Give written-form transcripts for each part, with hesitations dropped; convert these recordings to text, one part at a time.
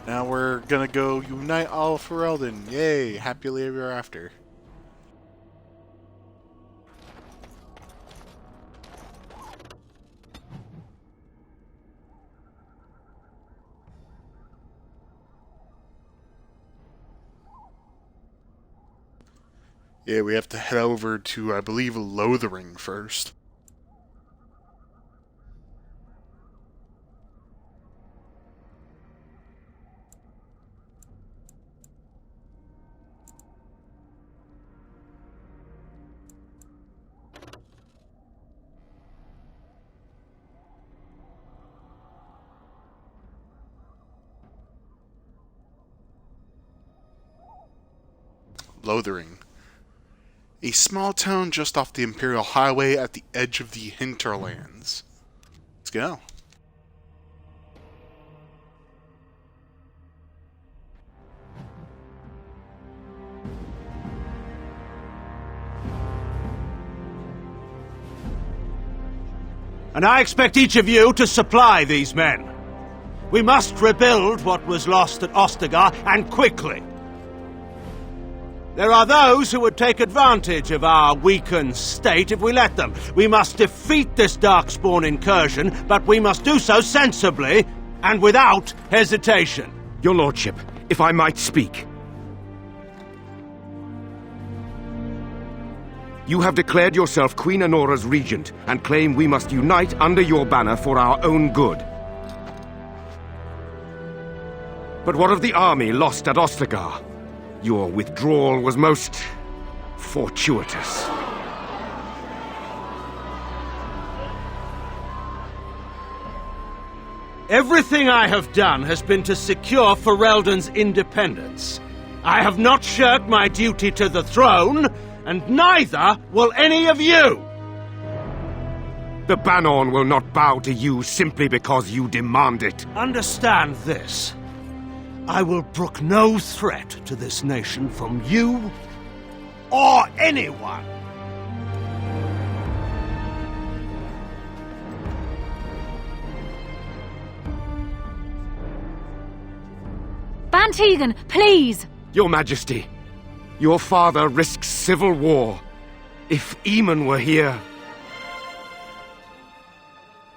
Now we're gonna go unite all of Ferelden. Yay! Happily ever after. Yeah, we have to head over to, I believe, Lothering first. Lothering. A small town just off the Imperial Highway at the edge of the hinterlands. Let's go. And I expect each of you to supply these men. We must rebuild what was lost at Ostagar, and quickly. There are those who would take advantage of our weakened state if we let them. We must defeat this Darkspawn incursion, but we must do so sensibly and without hesitation. Your Lordship, if I might speak. You have declared yourself Queen Anora's regent, and claim we must unite under your banner for our own good. But what of the army lost at Ostagar? Your withdrawal was most fortuitous. Everything I have done has been to secure Ferelden's independence. I have not shirked my duty to the throne, and neither will any of you! The Bannorn will not bow to you simply because you demand it. Understand this. I will brook no threat to this nation from you or anyone. Bantegan, please! Your Majesty, your father risks civil war. If Eamon were here...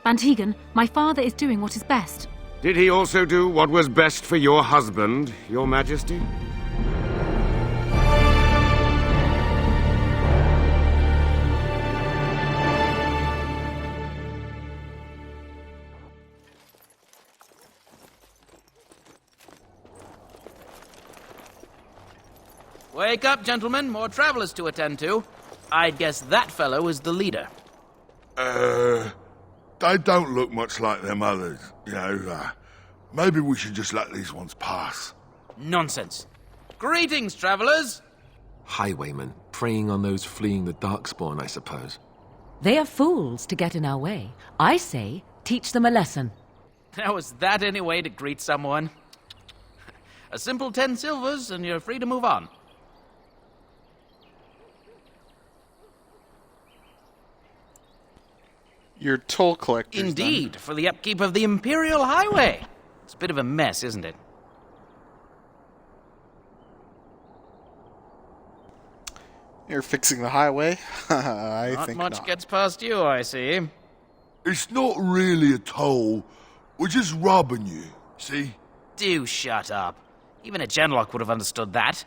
Bantegan, my father is doing what is best. Did he also do what was best for your husband, Your Majesty? Wake up, gentlemen. More travelers to attend to. I'd guess that fellow is the leader. They don't look much like them others, you know. Maybe we should just let these ones pass. Nonsense. Greetings, travelers. Highwaymen, preying on those fleeing the Darkspawn, I suppose. They are fools to get in our way. I say, teach them a lesson. Now, is that any way to greet someone? A simple 10 silvers, and you're free to move on. You're toll collectors. Indeed, for the upkeep of the Imperial Highway. It's a bit of a mess, isn't it? You're fixing the highway? I Not think much not. gets past you, I see. It's not really a toll. We're just robbing you, see? Do shut up. Even a Genlock would have understood that.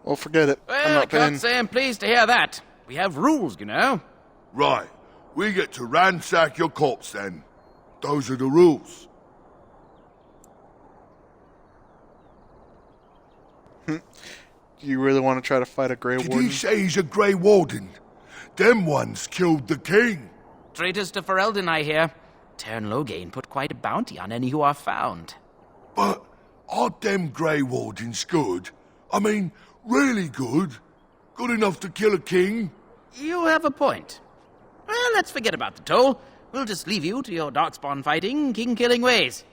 Well, forget it. I'm Well, I not paying. can't say I'm pleased to hear that. We have rules, you know. Right. We get to ransack your corpse then. Those are the rules. Do you really want to try to fight a Grey Did Warden? he say he's a Grey Warden? Them ones killed the king. Traitors to Ferelden, I hear. Teyrn Loghain put quite a bounty on any who are found. But aren't them Grey Wardens good? I mean, really good? Good enough to kill a king? You have a point. Well, let's forget about the toll. We'll just leave you to your Darkspawn fighting, king-killing ways.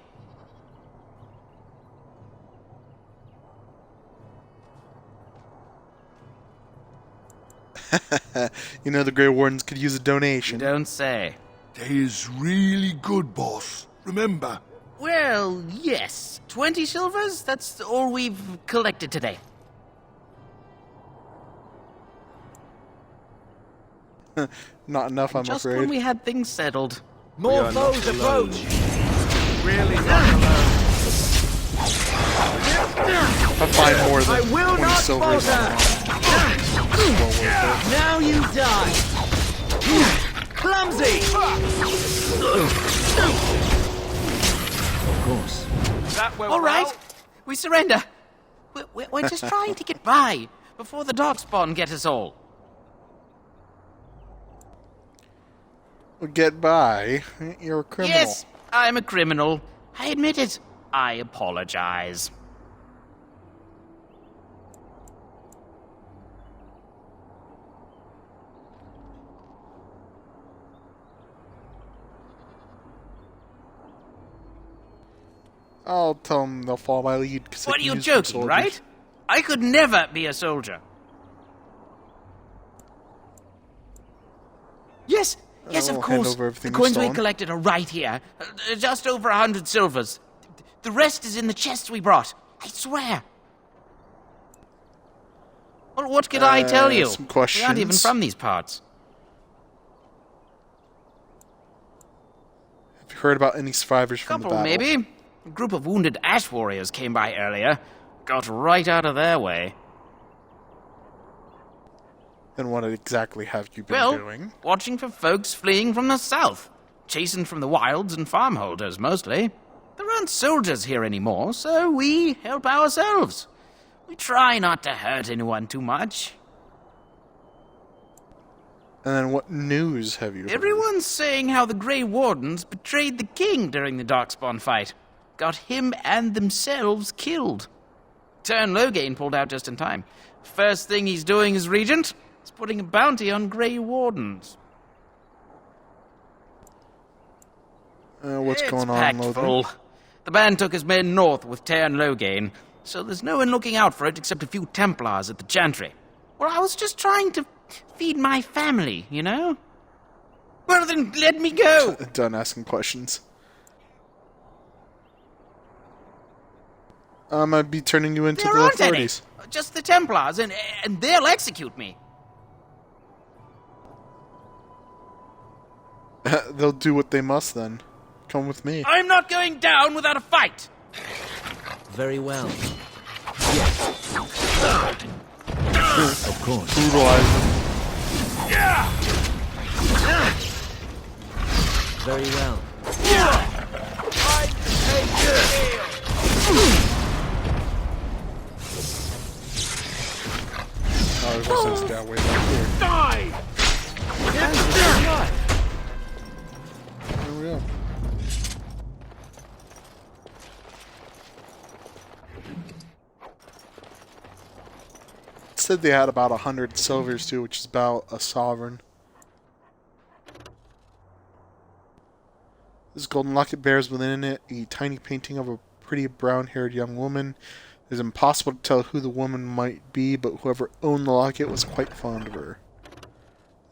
You know, the Grey Wardens could use a You donation. don't say. They is really good, boss. Remember? Well, yes. 20 silvers? That's all we've collected today. Not enough, I'm Just afraid. when we had things settled. More foes approach! I find more than I will 20 not silvers falter! on well worth it. Now you die! Clumsy! Of course. All right, we surrender. We're just trying to get by before the Darkspawn get us all. Well, get by. You're a criminal. Yes, I'm a criminal. I admit it. I apologize. I'll tell them they'll follow my lead. 'Cause they What are can you use some joking, soldiers. right? I could never be a soldier. Yes, yes, I'll of hand course. over everything The you've coins we stolen. collected are right here. Just over 100 silvers. The rest is in the chests we brought. I swear. Well, what could I tell you? some We aren't even questions. from these parts. Have you heard about any survivors from Couple, the battle? maybe. A group of wounded ash warriors came by earlier. Got right out of their way. And what exactly have you been Well, doing? watching for folks fleeing from the south. Chasing from the wilds and farmholders, mostly. There aren't soldiers here anymore, so we help ourselves. We try not to hurt anyone too much. And then what news have you heard? Everyone's saying how the Grey Wardens betrayed the king during the Darkspawn fight. Got him and themselves killed. Tern Loghain pulled out just in time. First thing he's doing as regent is putting a bounty on Grey Wardens. What's It's going on, packed Lothar? full. The band took his men north with Tern Loghain, so there's no one looking out for it except a few Templars at the Chantry. Well, I was just trying to feed my family, you know? Well, then let me go! Done asking questions. I'd be turning you into There the aren't any. authorities. Just the Templars, and they'll execute me. They'll do what they must then. Come with me. I'm not going down without a fight! Very well. Of course. Brutalize them. Very well. Oh, there's a sense down way back here. There we go. It said they had about 100 silvers too, which is about a sovereign. This golden locket bears within it a tiny painting of a pretty brown-haired young woman. It is impossible to tell who the woman might be, but whoever owned the locket was quite fond of her.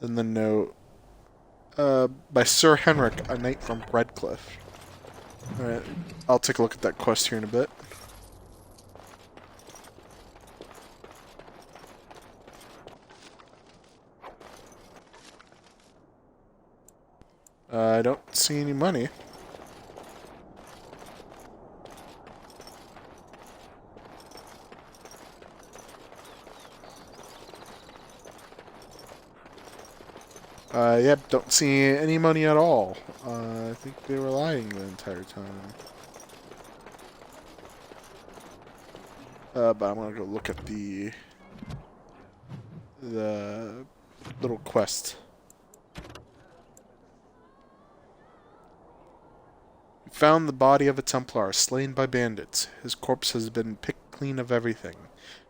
Then the note, by Sir Henrik, a knight from Redcliffe. Alright, I'll take a look at that quest here in a bit. I don't see any money. Yep, don't see any money at all. I think they were lying the entire time. But I'm gonna go look at the little quest. We found the body of a Templar slain by bandits. His corpse has been picked clean of everything.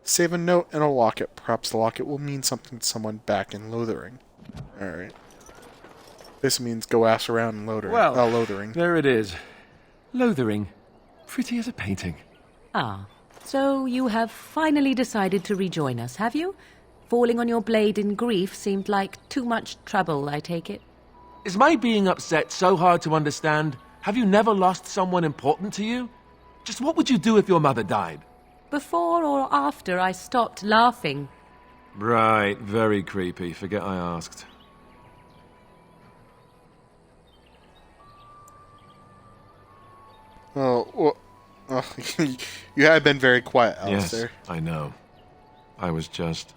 Save a note and a locket. Perhaps the locket will mean something to someone back in Lothering. Alright. This means go ass around in Lothering. There it is. Lothering. Pretty as a painting. Ah, so you have finally decided to rejoin us, have you? Falling on your blade in grief seemed like too much trouble, I take it. Is my being upset so hard to understand? Have you never lost someone important to you? Just what would you do if your mother died? Before or after I stopped laughing. Right, very creepy. Forget I asked. Oh, you have been very quiet, Alistair. Yes, I know. I was just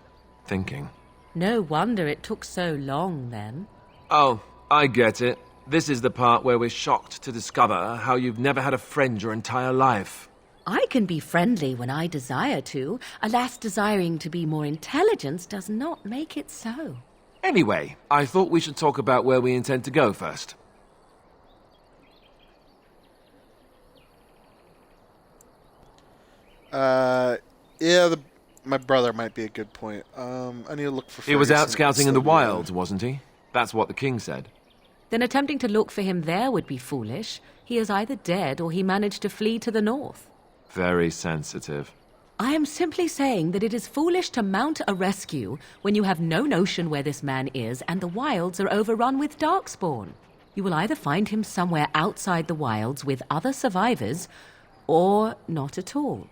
thinking. No wonder it took so long, then. Oh, I get it. This is the part where we're shocked to discover how you've never had a friend your entire life. I can be friendly when I desire to. Alas, desiring to be more intelligent does not make it so. Anyway, I thought we should talk about where we intend to go first. Yeah, my brother might be a good point. I need to look for He was out Ferguson scouting in the instead of- wilds, wasn't he? That's what the king said. Then attempting to look for him there would be foolish. He is either dead or he managed to flee to the north. Very sensitive. I am simply saying that it is foolish to mount a rescue when you have no notion where this man is and the wilds are overrun with darkspawn. You will either find him somewhere outside the wilds with other survivors, or not at all.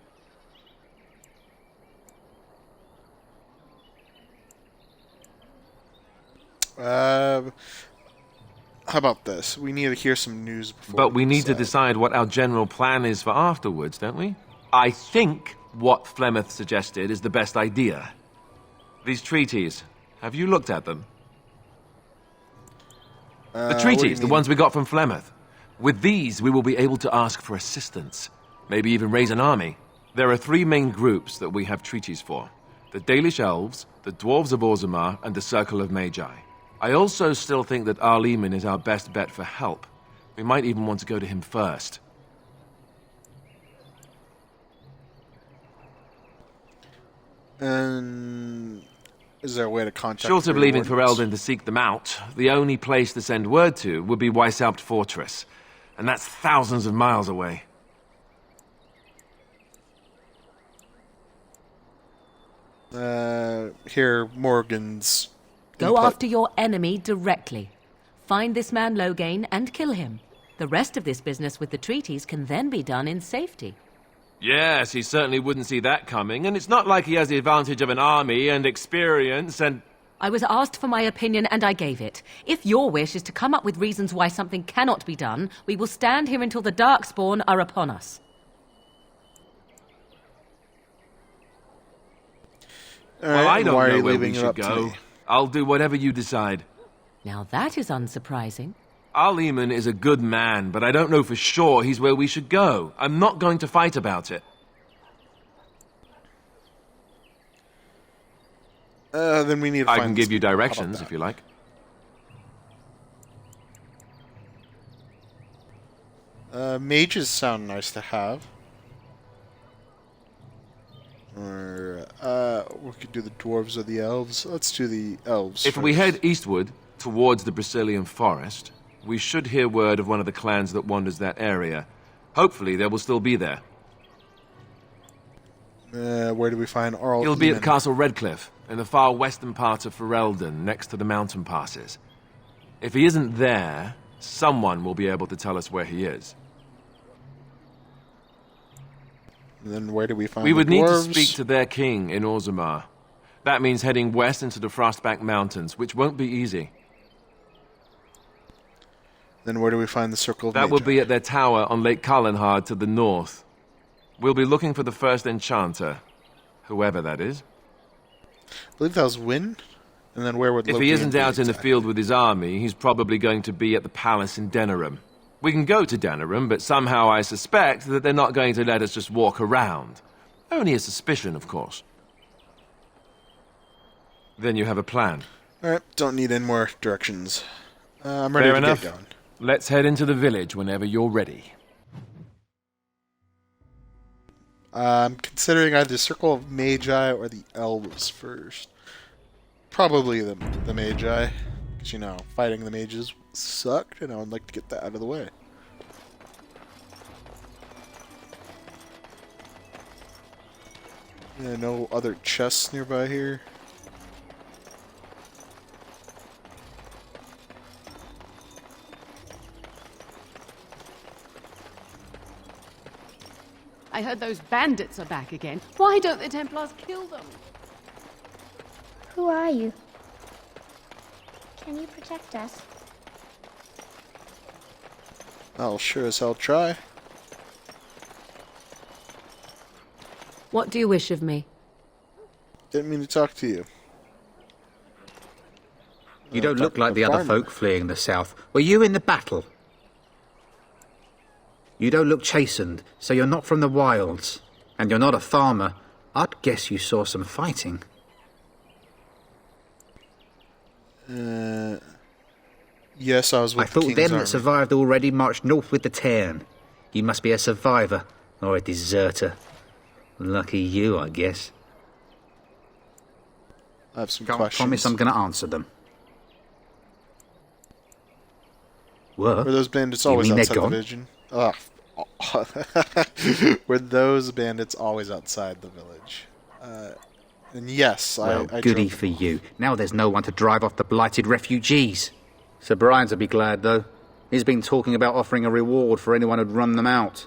How about this? We need to hear some news before. But we need to decide what our general plan is for afterwards, don't we? I think what Flemeth suggested is the best idea. These treaties, have you looked at them? The what do treaties, you the mean? ones we got from Flemeth. With these, we will be able to ask for assistance. Maybe even raise an army. There are 3 main groups that we have treaties for. The Dalish Elves, the Dwarves of Orzammar, and the Circle of Magi. I also still think that Arleman is our best bet for help. We might even want to go to him first. And is there a way to contact? Short the of Grey leaving Wardens? Ferelden to seek them out, the only place to send word to would be Weishaupt Fortress. And that's thousands of miles away. Here, Morgan's. Go input. after your enemy directly. Find this man Loghain and kill him. The rest of this business with the treaties can then be done in safety. Yes, he certainly wouldn't see that coming, and it's not like he has the advantage of an army and experience and... I was asked for my opinion and I gave it. If your wish is to come up with reasons why something cannot be done, we will stand here until the Darkspawn are upon us. All Well, right, I don't why are know you where leaving we it should up to go. me? I'll do whatever you decide. Now that is unsurprising. Arleman is a good man, but I don't know for sure he's where we should go. I'm not going to fight about it. Then we need to I find can this give you people. How about directions that? if you like. Mages sound nice to have. Or, we could do the dwarves or the elves. Let's do the elves If we first. head eastward, towards the Brazilian forest, we should hear word of one of the clans that wanders that area. Hopefully they will still be there. Where do we find Arl? He'll be at Eamon? Castle Redcliffe, in the far western part of Ferelden, next to the mountain passes. If he isn't there, someone will be able to tell us where he is. And then where do we find We the would need to dwarves? speak to their king in Orzammar. That means heading west into the Frostback Mountains, which won't be easy. Then where do we find the Circle of That will Magi? be at their tower on Lake Kalenhard to the north. We'll be looking for the first enchanter, whoever that is. I believe that was Wynn. And then where would If Loki he isn't be out in the exactly? field with his army, he's probably going to be at the palace in Denerim. We can go to Denerim, but somehow I suspect that they're not going to let us just walk around. Only a suspicion, of course. Then you have a plan. Alright, don't need any more directions. I'm ready Fair to enough. get going. Let's head into the village whenever you're ready. I'm considering either the Circle of Magi or the Elves first. Probably the Magi. Because, you know, fighting the mages sucked, and I would like to get that out of the way. Yeah, no other chests nearby here. I heard those bandits are back again. Why don't the Templars kill them? Who are you? Can you protect us? I'll sure as hell try. What do you wish of me? Didn't mean to talk to you. You don't look like the other folk fleeing the south. Were you in the battle? You don't look chastened, so you're not from the wilds. And you're not a farmer. I'd guess you saw some fighting. Yes, I was with I thought the King's them army. that survived already marched north with the Tairn. You must be a survivor, or a deserter. Lucky you, I guess. I have some Can't questions. promise I'm going to answer them. What? Were those bandits You always mean they're outside the gone? village? Were those bandits always outside the village? And yes, Well, I goody drove- for you. Now there's no one to drive off the blighted refugees. Sir Brian'll be glad, though. He's been talking about offering a reward for anyone who'd run them out.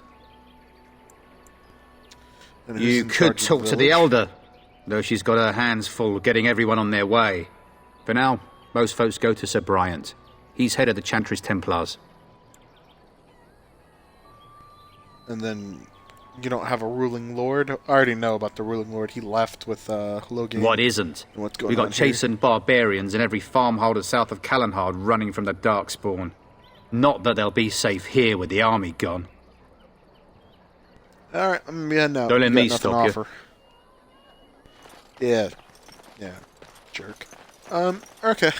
And who's You in could charge of talk to the village? Elder, though she's got her hands full getting everyone on their way. For now, most folks go to Sir Bryant. He's head of the Chantry's Templars. And then you don't have a ruling lord? I already know about the ruling lord. He left with Logan. What isn't? And what's going We got on here? chastened barbarians in every farmholder south of Callanhard running from the Darkspawn. Not that they'll be safe here with the army gone. Alright, I'm gonna be heading out. Don't let You got me nothing to stop you. offer. Yeah, jerk. Okay.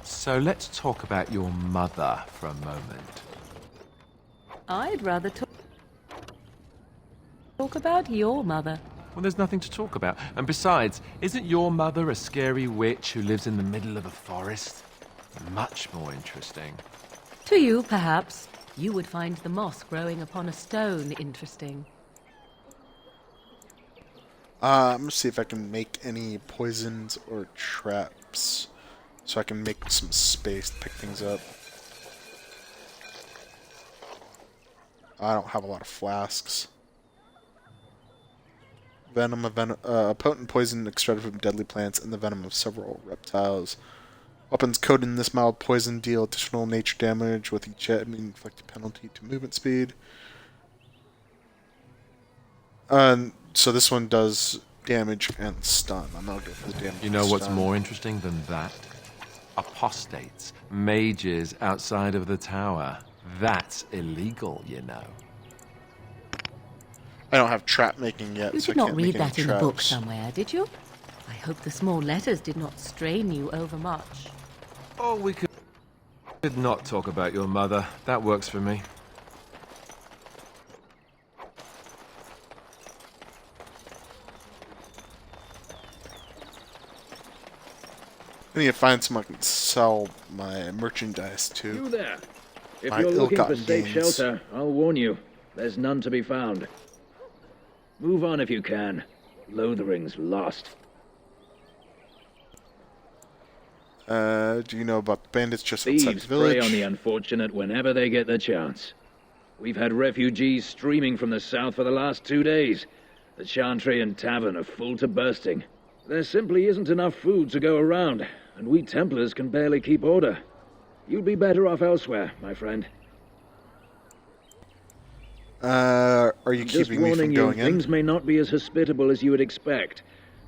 So let's talk about your mother for a moment. I'd rather talk about your mother. Well, there's nothing to talk about. And besides, isn't your mother a scary witch who lives in the middle of a forest? Much more interesting. To you, perhaps. You would find the moss growing upon a stone interesting. I'm gonna see if I can make any poisons or traps. So I can make some space to pick things up. I don't have a lot of flasks. Venom, a potent poison extracted from deadly plants and the venom of several reptiles. Weapons coated in this mild poison deal additional nature damage with each enemy inflicted penalty to movement speed. So this one does damage and stun. I'm not good for the damage. You know and what's stun. more interesting than that? Apostates, mages outside of the tower. That's illegal, you know. I don't have trap making yet, You so I did not can't read make any that in a book traps. somewhere, did you? I hope the small letters did not strain you overmuch. Oh, we could not talk about your mother. That works for me. I need to find someone I can sell my merchandise to. You there. If My you're looking for ill-gotten safe gains. shelter, I'll warn you. There's none to be found. Move on if you can. Lothering's lost. Do you know about the bandits just outside the Thieves prey village? on the unfortunate whenever they get the chance. We've had refugees streaming from the south for the last 2 days. The Chantry and Tavern are full to bursting. There simply isn't enough food to go around, and we Templars can barely keep order. You'd be better off elsewhere, my friend. Are you Just keeping me from warning you, going in? things may not be as hospitable as you would expect.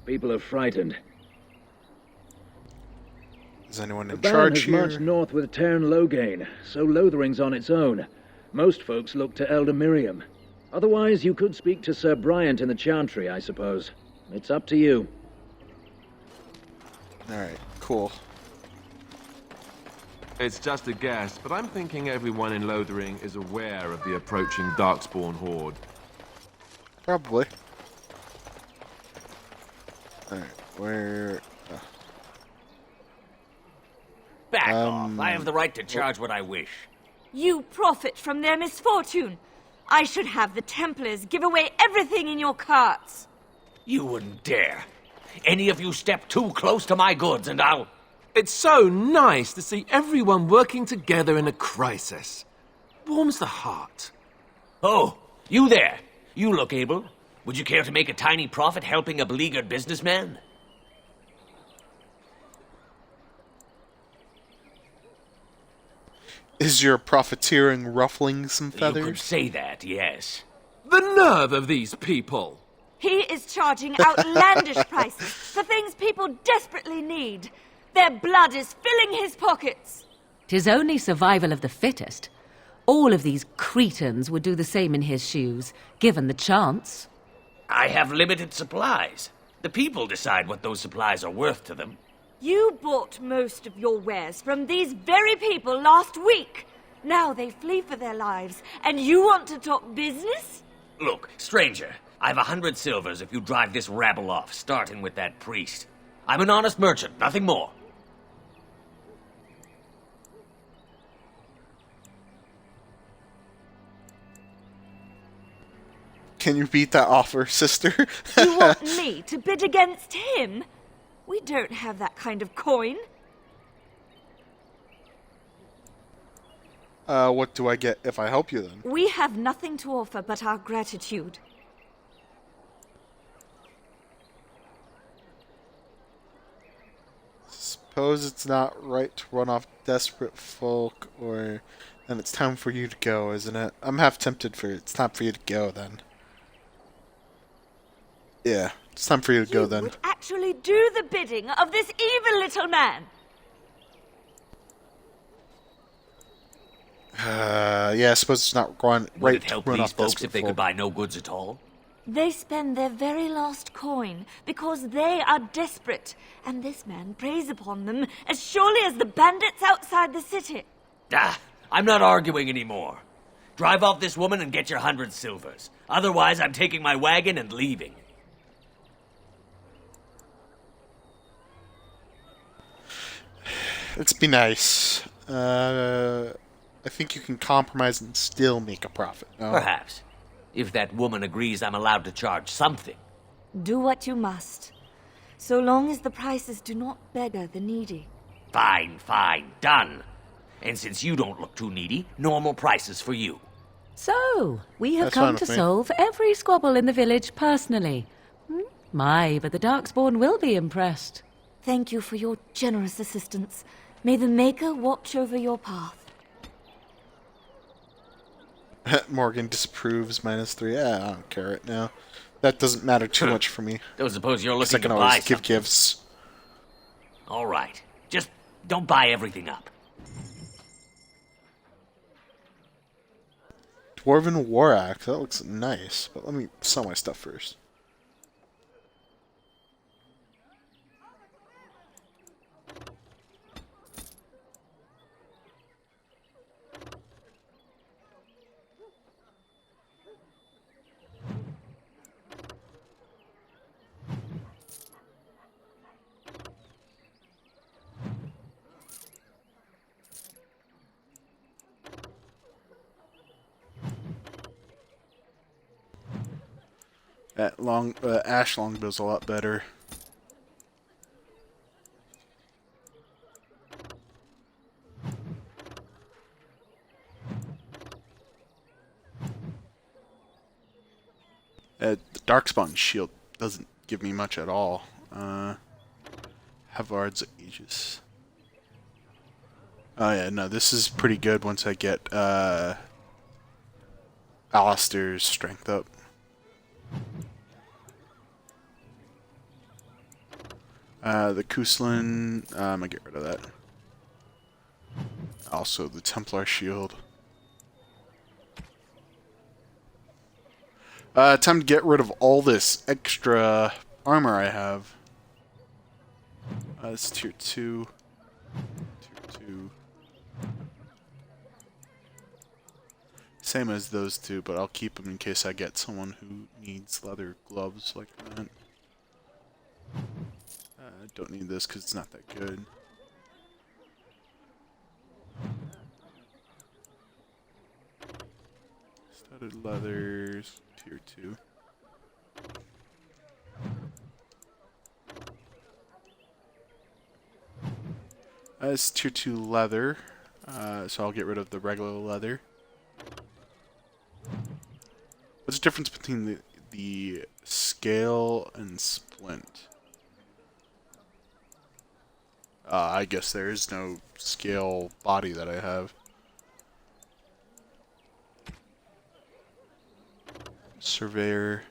People are frightened. Is anyone The in band charge has here? marched north with Tairn Logain, so Lothering's on its own. Most folks look to Elder Miriam. Otherwise, you could speak to Sir Bryant in the Chantry, I suppose. It's up to you. Alright, cool. It's just a guess, but I'm thinking everyone in Lothering is aware of the approaching Darkspawn horde. Probably. Alright, where... Back off. I have the right to charge what I wish. You profit from their misfortune. I should have the Templars give away everything in your carts. You wouldn't dare. Any of you step too close to my goods and I'll... It's so nice to see everyone working together in a crisis. Warms the heart. Oh, you there. You look able. Would you care to make a tiny profit helping a beleaguered businessman? Is your profiteering ruffling some You feathers? could say that, yes. The nerve of these people! He is charging outlandish prices for things people desperately need. Their blood is filling his pockets. 'Tis only survival of the fittest. All of these cretins would do the same in his shoes, given the chance. I have limited supplies. The people decide what those supplies are worth to them. You bought most of your wares from these very people last week. Now they flee for their lives, and you want to talk business? Look, stranger, I've 100 silvers if you drive this rabble off, starting with that priest. I'm an honest merchant, nothing more. Can you beat that offer, sister? You want me to bid against him? We don't have that kind of coin. What do I get if I help you then? We have nothing to offer but our gratitude. Suppose it's not right to run off desperate folk, or then it's time for you to go, isn't it? I'm half tempted for it's time for you to go then. Yeah, it's time for you to go then. Would actually do the bidding of this evil little man. Yeah, I suppose it's not going Would right it help to run these off folks desperate if they folk. could buy no goods at all? They spend their very last coin because they are desperate, and this man preys upon them as surely as the bandits outside the city. Ah, I'm not arguing anymore. Drive off this woman and get your 100 silvers. Otherwise, I'm taking my wagon and leaving. Let's be nice. I think you can compromise and still make a profit. No? Perhaps. If that woman agrees I'm allowed to charge something. Do what you must, so long as the prices do not beggar the needy. Fine, fine, done. And since you don't look too needy, normal prices for you. So, we have That's fine come to with me. solve every squabble in the village personally. My, but the Darkspawn will be impressed. Thank you for your generous assistance. May the Maker watch over your path. Morgan disapproves -3. Yeah, I don't care right now. That doesn't matter too much for me. Don't suppose you're 'Cause I looking can to always buy give something. gifts. All right. Just don't buy everything up. Dwarven War Axe. That looks nice, but let me sell my stuff first. That ash longbow's a lot better. The Darkspawn shield doesn't give me much at all. Havard's Aegis. Oh yeah, no, this is pretty good once I get Alistair's strength up. The Kuslan, I'm gonna get rid of that. Also the Templar shield. Time to get rid of all this extra armor I have. It's tier 2. Tier 2. Same as those two, but I'll keep them in case I get someone who needs leather gloves like that. Don't need this because it's not that good. Studded leathers, tier 2. It's tier 2 leather, so I'll get rid of the regular leather. What's the difference between the scale and splint? I guess there is no scale body that I have. Surveyor.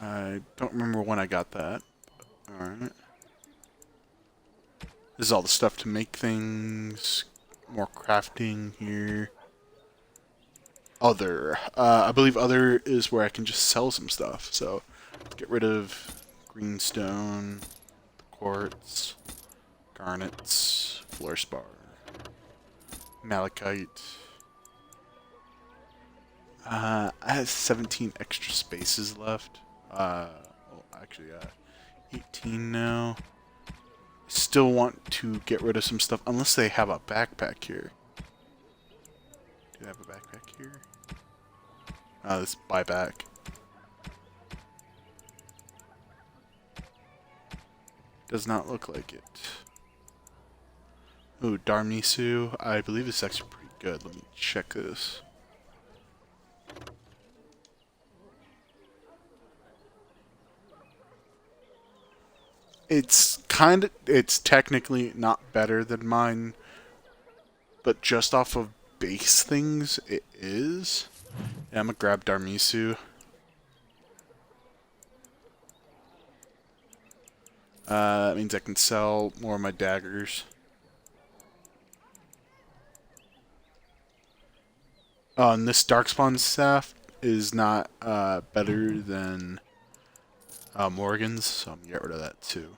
I don't remember when I got that. Alright. This is all the stuff to make things. More crafting here. Other. I believe other is where I can just sell some stuff. So, let's get rid of greenstone, quartz, garnets, fluorspar, malachite. I have 17 extra spaces left. Well, actually, 18 now. Still want to get rid of some stuff, unless they have a backpack here. Do they have a backpack here? Let's buy back. Does not look like it. Ooh, Darmisu. I believe it's actually pretty good. Let me check this. It's technically not better than mine, but just off of base things, it is. Yeah, I'm gonna grab Darmisu. That means I can sell more of my daggers. Oh, and this Darkspawn staff is not better than Morgan's, so I'm gonna get rid of that too.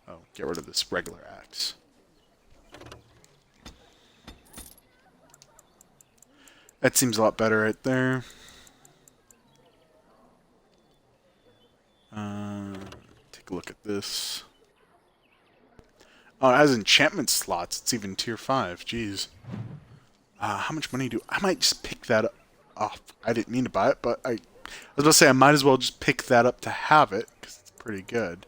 Oh, get rid of this regular axe. That seems a lot better right there. Take a look at this. Oh, it has enchantment slots. It's even tier 5. Jeez. How much money do I might just pick that up. Oh, I didn't mean to buy it, but I was about to say I might as well just pick that up to have it, because it's pretty good.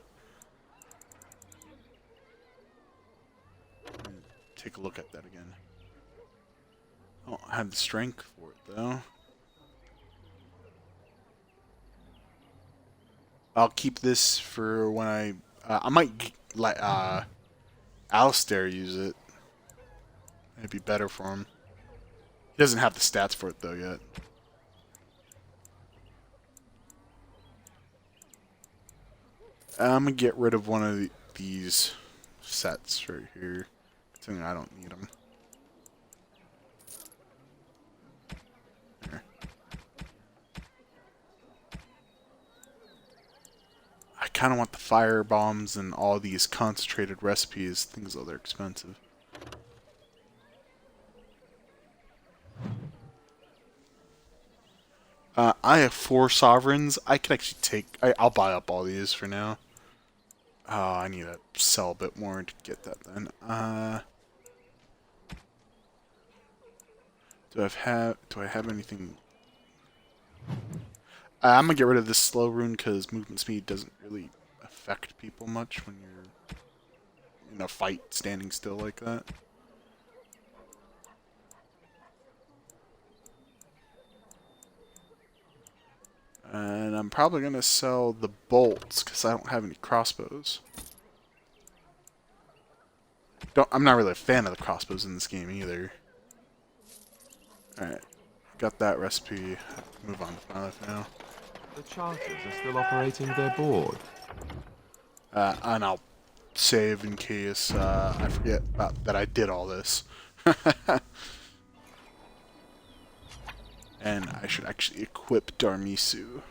Take a look at that again. Oh, I have the strength for it, though. I'll keep this for when I might let Alistair use it. It'd be better for him. He doesn't have the stats for it, though, yet. I'm gonna get rid of one of these sets right here. Considering I don't need them. There. I kind of want the fire bombs and all these concentrated recipes, things though they're expensive. I have 4 sovereigns. I could actually take... I'll buy up all these for now. Oh, I need to sell a bit more to get that then. Do I have anything? I'm gonna get rid of this slow rune because movement speed doesn't really affect people much when you're in a fight standing still like that. And I'm probably gonna sell the bolts because I don't have any crossbows. I'm not really a fan of the crossbows in this game either. Alright, got that recipe. Move on with my life now. The charters are still operating their board. And I'll save in case I forget that I did all this. And I should actually equip Darmisu.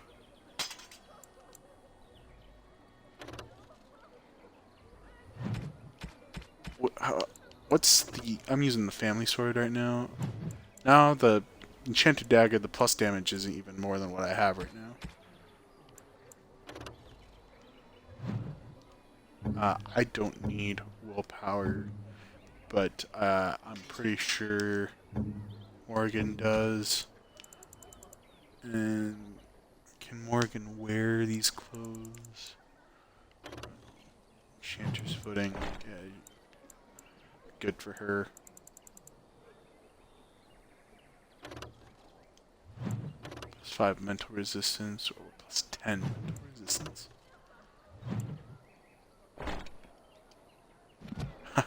What's the... I'm using the family sword right now. Now the enchanted dagger, the plus damage isn't even more than what I have right now. I don't need willpower, but I'm pretty sure Morgan does. And can Morgan wear these clothes? Chanter's footing. Yeah, good for her. +5 mental resistance, or +10 mental resistance.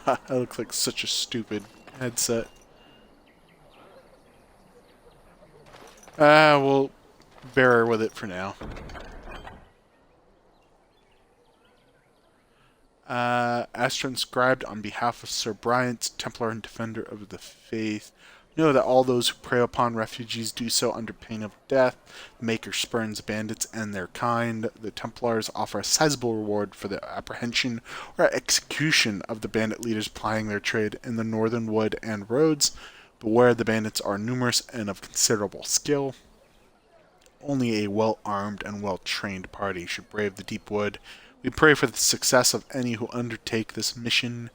That looks like such a stupid headset. We'll bear her with it for now. As transcribed on behalf of Sir Bryant, Templar and Defender of the Faith, know that all those who prey upon refugees do so under pain of death. The Maker spurns bandits and their kind. The Templars offer a sizable reward for the apprehension or execution of the bandit leaders plying their trade in the northern wood and roads. Beware, the bandits are numerous and of considerable skill. Only a well-armed and well-trained party should brave the deep wood. We pray for the success of any who undertake this mission.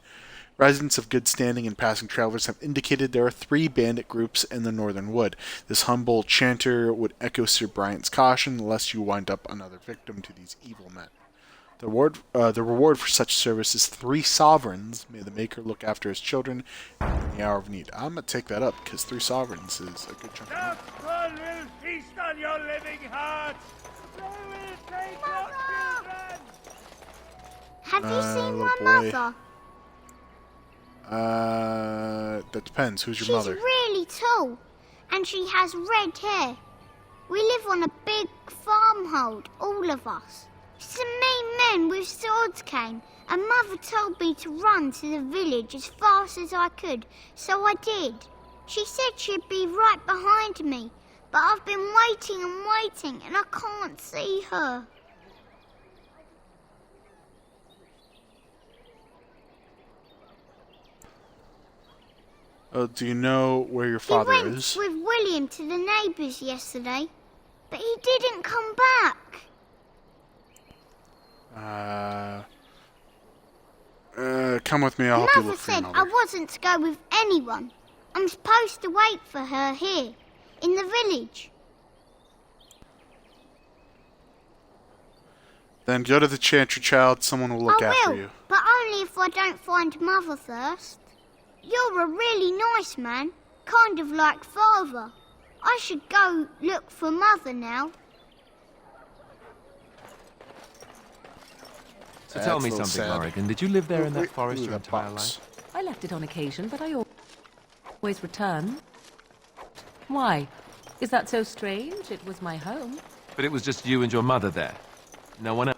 Residents of good standing and passing travelers have indicated there are 3 bandit groups in the northern wood. This humble chanter would echo Sir Bryant's caution, lest you wind up another victim to these evil men. The reward for such service is 3 sovereigns. May the Maker look after his children in the hour of need. I'm going to take that up, because 3 sovereigns is a good chunk of money. God will feast on your living hearts. They will take your children. Have you seen my boy. mother? That depends. Who's your She's mother? really tall, and she has red hair. We live on a big farmhold, all of us. Some mean men with swords came, and Mother told me to run to the village as fast as I could, so I did. She said she'd be right behind me, but I've been waiting and waiting, and I can't see her. Do you know where your father He went is? with William to the neighbours yesterday, but he didn't come back. Come with me, I'll help you Mother look for your said mother. I wasn't to go with anyone. I'm supposed to wait for her here, in the village. Then go to the Chantry Child, someone will look after you. But only if I don't find Mother first. You're a really nice man, kind of like Father. I should go look for Mother now. So tell me something, Morrigan. Did you live there in that forest your that entire box. life? I left it on occasion, but I always return. Why? Is that so strange? It was my home. But it was just you and your mother there. No one else.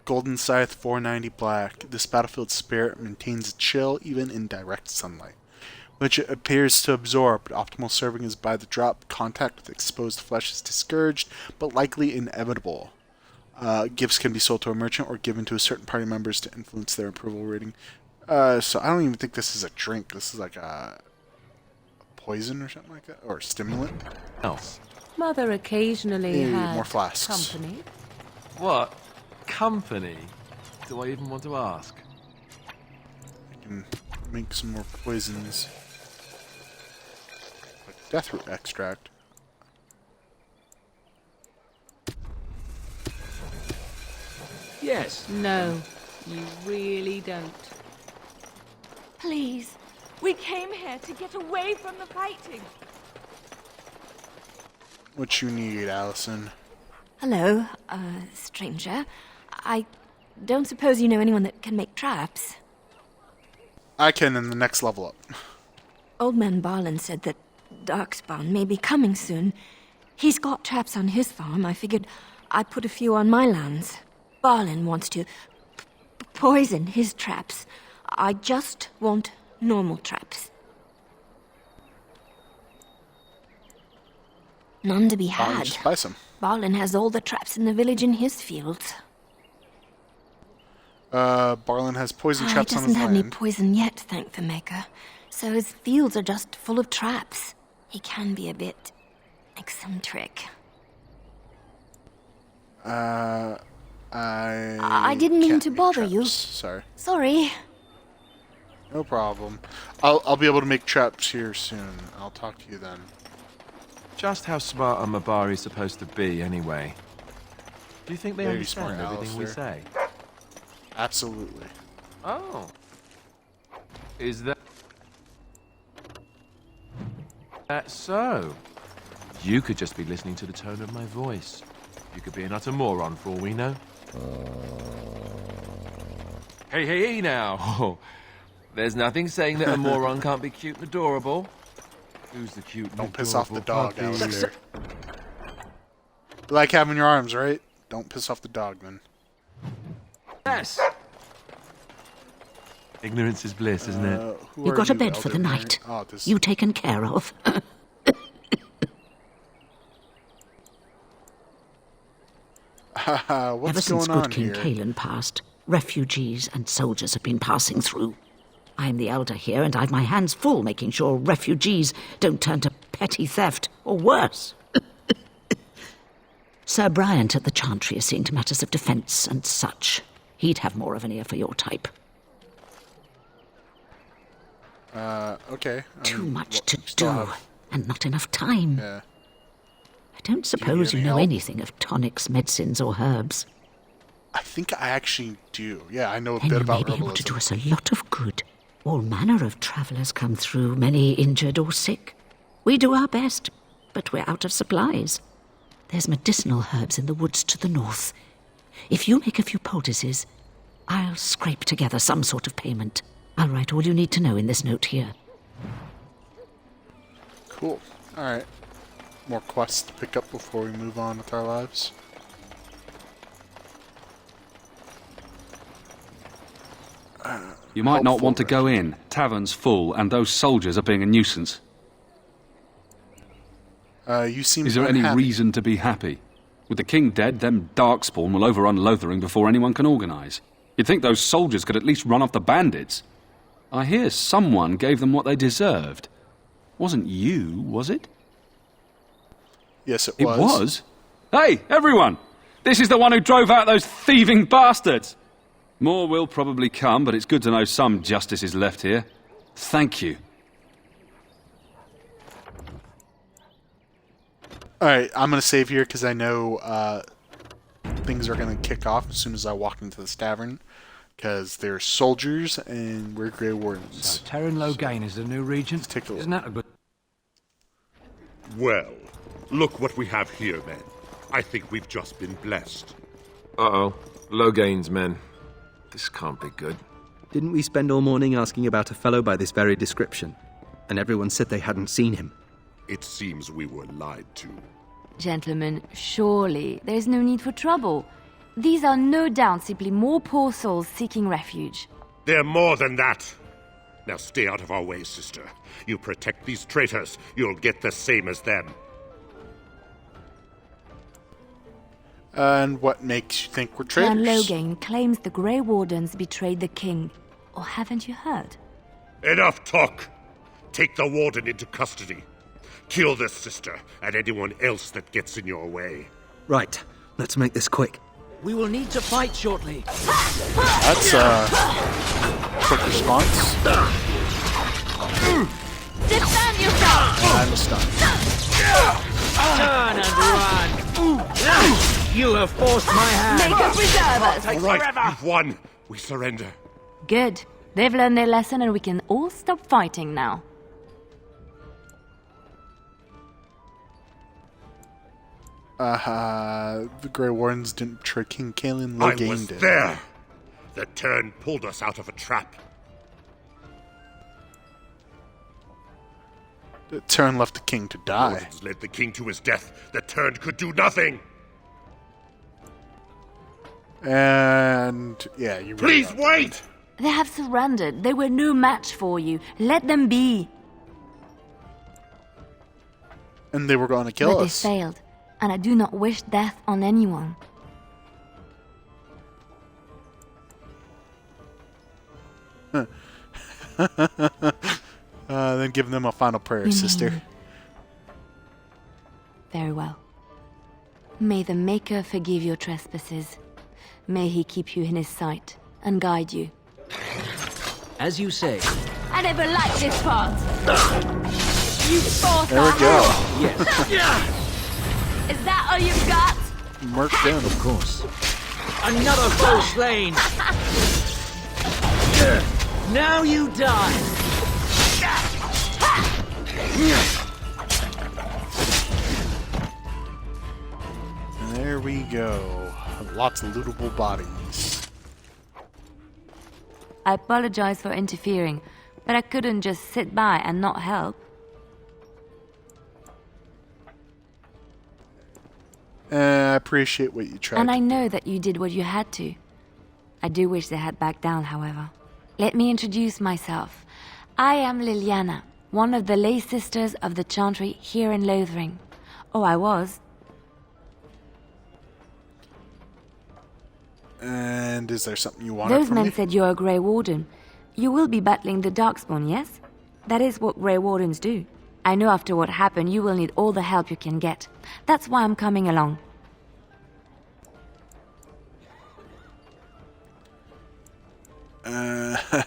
Golden Scythe 490 Black. This battlefield spirit maintains a chill even in direct sunlight, which it appears to absorb, but optimal serving is by the drop. Contact with exposed flesh is discouraged, but likely inevitable. Gifts can be sold to a merchant or given to a certain party members to influence their approval rating. So I don't even think this is a drink. This is like a poison or something like that, or a stimulant. Else. Mother occasionally had more flasks. company. What? Company? Do I even want to ask? I can make some more poisons. Like Deathroot extract. Yes. No, you really don't. Please, we came here to get away from the fighting. What you need, Allison? Hello, stranger. I don't suppose you know anyone that can make traps? I can in the next level up. Old man Barlin said that Darkspawn may be coming soon. He's got traps on his farm. I figured I'd put a few on my lands. Barlin wants to poison his traps. I just want normal traps. None to be had. Just buy some. Barlin has all the traps in the village in his fields. Barlin has poison traps on He his doesn't have any land. poison yet, thank the Maker. So his fields are just full of traps. He can be a bit eccentric. I didn't mean can't to make bother traps. you. Sorry. Sorry. No problem. I'll be able to make traps here soon. I'll talk to you then. Just how smart are Mabari supposed to be, anyway? Do you think they Very smart, understand everything we say? Absolutely. Oh. Is that so? You could just be listening to the tone of my voice. You could be an utter moron for all we know. Hey now! There's nothing saying that a moron can't be cute and adorable. Who's the cute and Don't piss off the dog, puppy? Alistair. You like having your arms, right? Don't piss off the dog, then. Yes! Ignorance is bliss, isn't it? You got a bed for the night. Oh, You taken care of. What's Ever since going good on King here? Kalen passed, refugees and soldiers have been passing through. I'm the elder here, and I've my hands full making sure refugees don't turn to petty theft, or worse. Sir Bryant at the Chantry is seeing to matters of defence and such. He'd have more of an ear for your type. Okay. Too much to still do, have- and not enough time. Yeah. I don't suppose you any know help? anything of tonics, medicines, or herbs. I think I actually do. Yeah, I know a Then bit you may about be able to herbalism. do us a lot of good. All manner of travellers come through, many injured or sick. We do our best, but we're out of supplies. There's medicinal herbs in the woods to the north. If you make a few poultices, I'll scrape together some sort of payment. I'll write all you need to know in this note here. Cool. Alright. More quests to pick up before we move on with our lives. You might not want to go in. Tavern's full, and those soldiers are being a nuisance. You seem Is there any unhappy. reason to be happy? With the king dead, them Darkspawn will overrun Lothering before anyone can organise. You'd think those soldiers could at least run off the bandits. I hear someone gave them what they deserved. Wasn't you, was it? Yes, it It was. was? Hey, everyone! This is the one who drove out those thieving bastards! More will probably come, but it's good to know some justice is left here. Thank you. Alright, I'm going to save here because I know things are going to kick off as soon as I walk into this tavern. Because they're soldiers and we're Grey Wardens. So Terran Logain is the new regent? Take a look. Isn't that a good... Well, look what we have here, then. I think we've just been blessed. Uh-oh. Logain's men. This can't be good. Didn't we spend all morning asking about a fellow by this very description? And everyone said they hadn't seen him. It seems we were lied to. Gentlemen, surely there's no need for trouble. These are no doubt simply more poor souls seeking refuge. They're more than that. Now stay out of our way, sister. You protect these traitors, you'll get the same as them. And what makes you think we're Clan traitors? Logain claims the Grey Wardens betrayed the king. Or haven't you heard? Enough talk! Take the warden into custody. Kill this sister and anyone else that gets in your way. Right, let's make this quick. We will need to fight shortly. That's quick response. Defend yourself! I'm stunned. Turn and run! You have forced my hand. Make us preserve us! All right, we've won. We surrender. Good. They've learned their lesson and we can all stop fighting now. The Grey Wardens didn't betray King Kalen. I Logain was did. there. The turn pulled us out of a trap. The turn left the king to die. Wardens led the king to his death. The turn could do nothing. And yeah, you really Please wait! They have surrendered. They were no match for you. Let them be. And they were going to kill But us. they failed, and I do not wish death on anyone. Then give them a final prayer, You sister. mean- Very well. May the Maker forgive your trespasses. May he keep you in his sight and guide you. As you say. I never liked this part. You thought There we go. Is that all you've got? Mark down. Of course. Another foe slain! Now you die! There we go. Lots of lootable bodies. I apologize for interfering, but I couldn't just sit by and not help. I appreciate what you tried. And I know that you did what you had to. I do wish they had backed down, however. Let me introduce myself. I am Liliana, one of the lay sisters of the Chantry here in Lothering. Oh, I was. And is there something you wanted Those from men me? said you're a Grey Warden. You will be battling the Darkspawn, yes? That is what Grey Wardens do. I know after what happened, you will need all the help you can get. That's why I'm coming along.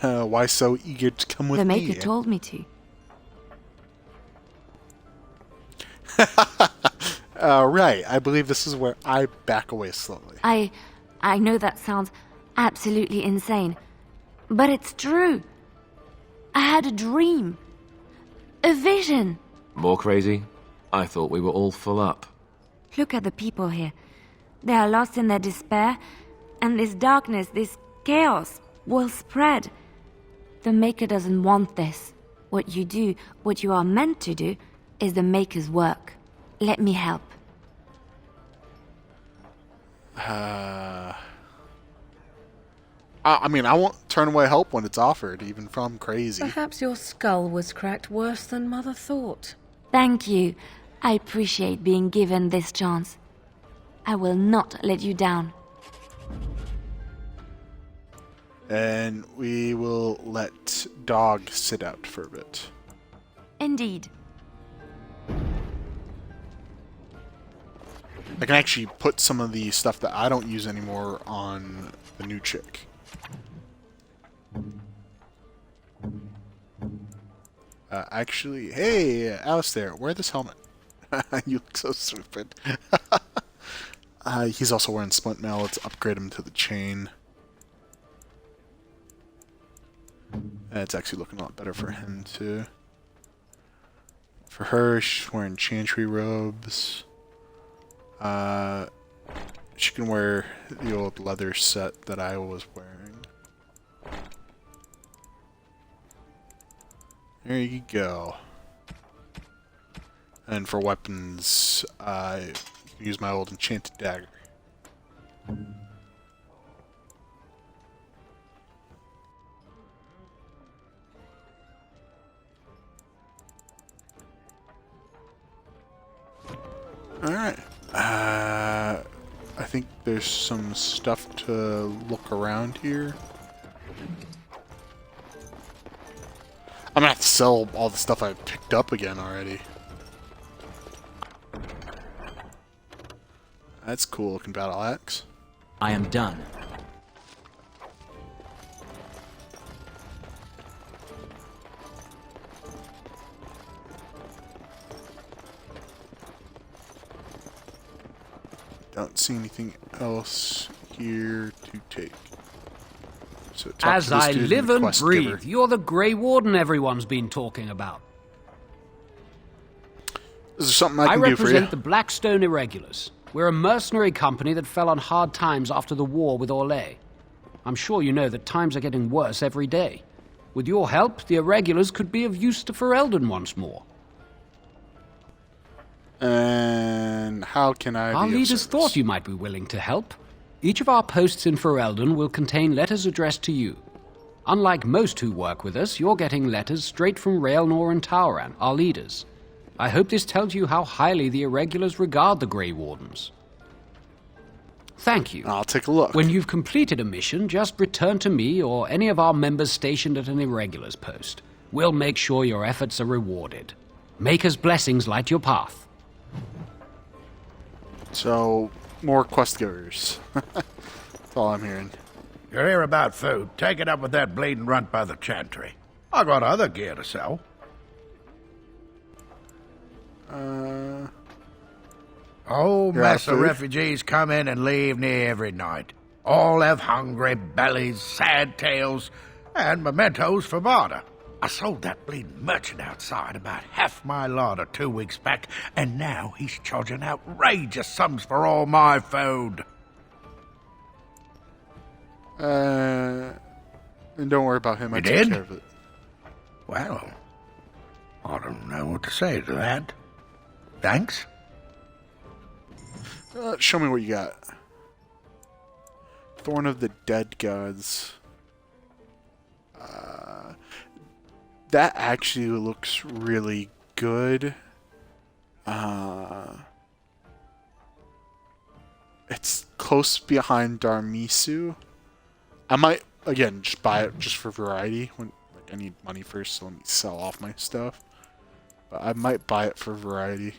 Why so eager to come with The me? Maker told me to. Right. I believe this is where I back away slowly. I know that sounds absolutely insane, but it's true. I had a dream. A vision. More crazy? I thought we were all full up. Look at the people here. They are lost in their despair, and this darkness, this chaos, will spread. The Maker doesn't want this. What you do, what you are meant to do, is the Maker's work. Let me help. I mean, I won't turn away help when it's offered, even from crazy. Perhaps your skull was cracked worse than Mother thought. Thank you. I appreciate being given this chance. I will not let you down. And we will let Dog sit out for a bit. Indeed. I can actually put some of the stuff that I don't use anymore on the new chick. Actually, hey, Alistair, wear this helmet. You look so stupid. He's also wearing splint mail. Let's upgrade him to the chain. It's actually looking a lot better for him, too. For her, she's wearing chantry robes. She can wear the old leather set that I was wearing. There you go. And for weapons, you can use my old enchanted dagger. Alright. I think there's some stuff to look around here. I'm gonna have to sell all the stuff I picked up again already. That's cool looking battle axe. I am done. Don't see anything else here to take. So talk As to this I dude, live the and quest breathe, giver. you're the Grey Warden everyone's been talking about. Is there something I can do for you? represent the Blackstone Irregulars. We're a mercenary company that fell on hard times after the war with Orlais. I'm sure you know that times are getting worse every day. With your help, the Irregulars could be of use to Ferelden once more. And how can I Our be of leaders service? thought you might be willing to help. Each of our posts in Ferelden will contain letters addressed to you. Unlike most who work with us, you're getting letters straight from Raelnor and Tauran, our leaders. I hope this tells you how highly the Irregulars regard the Grey Wardens. Thank you. I'll take a look. When you've completed a mission, just return to me or any of our members stationed at an Irregulars post. We'll make sure your efforts are rewarded. Maker's blessings light your path. So, more quest givers. That's all I'm hearing. You're here about food. Take it up with that bleeding runt by the chantry. I got other gear to sell. Whole You're out mess of food? refugees come in and leave near every night. All have hungry bellies, sad tales, and mementos for barter. I sold that bleeding merchant outside about half my larder 2 weeks back, and now he's charging outrageous sums for all my food. And don't worry about him. I You took did? care of it. Well, I don't know what to say to that. Thanks. Show me what you got. Thorn of the Dead Gods. That actually looks really good. It's close behind Darmisu. I might, again, just buy it just for variety. I need money first, so let me sell off my stuff. But I might buy it for variety.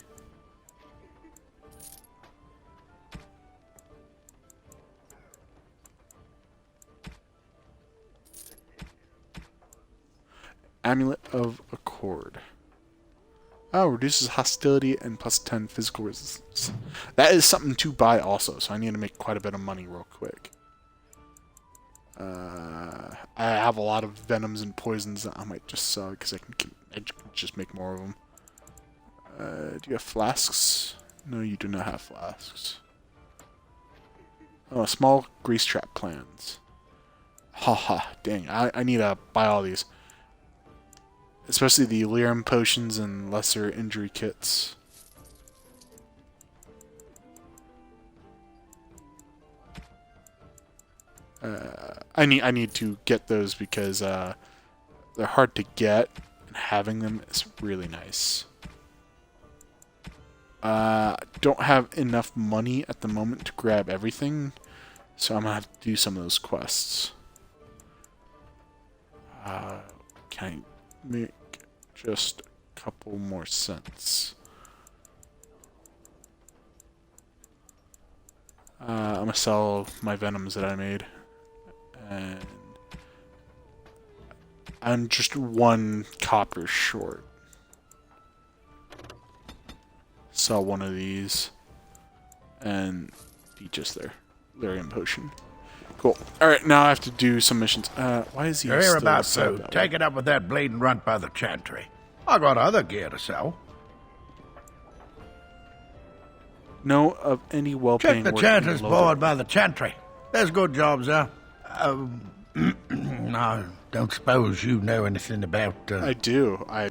Amulet of Accord. Oh, reduces hostility and plus 10 physical resistance. That is something to buy also, so I need to make quite a bit of money real quick. I have a lot of venoms and poisons that I might just sell because I can just make more of them. Do you have flasks? No, you do not have flasks. Oh, small grease trap plans. Haha, dang, I need to buy all these. Especially the Lyrium potions and lesser injury kits. I need to get those because they're hard to get, and having them is really nice. Don't have enough money at the moment to grab everything, so I'm gonna have to do some of those quests. Can I make just a couple more cents? I'm gonna sell my venoms that I made, and I'm just 1 copper short. Sell one of these, and be just there. Lyrium potion. Cool. Alright, now I have to do some missions. Why is he You're here still about outside food. that way? Take it up with that bleeding runt by the chantry. I got other gear to sell. Know of any well-paying Check the work chanter's in Lothar? board by the chantry. There's good jobs there. I don't suppose you know anything about I do. I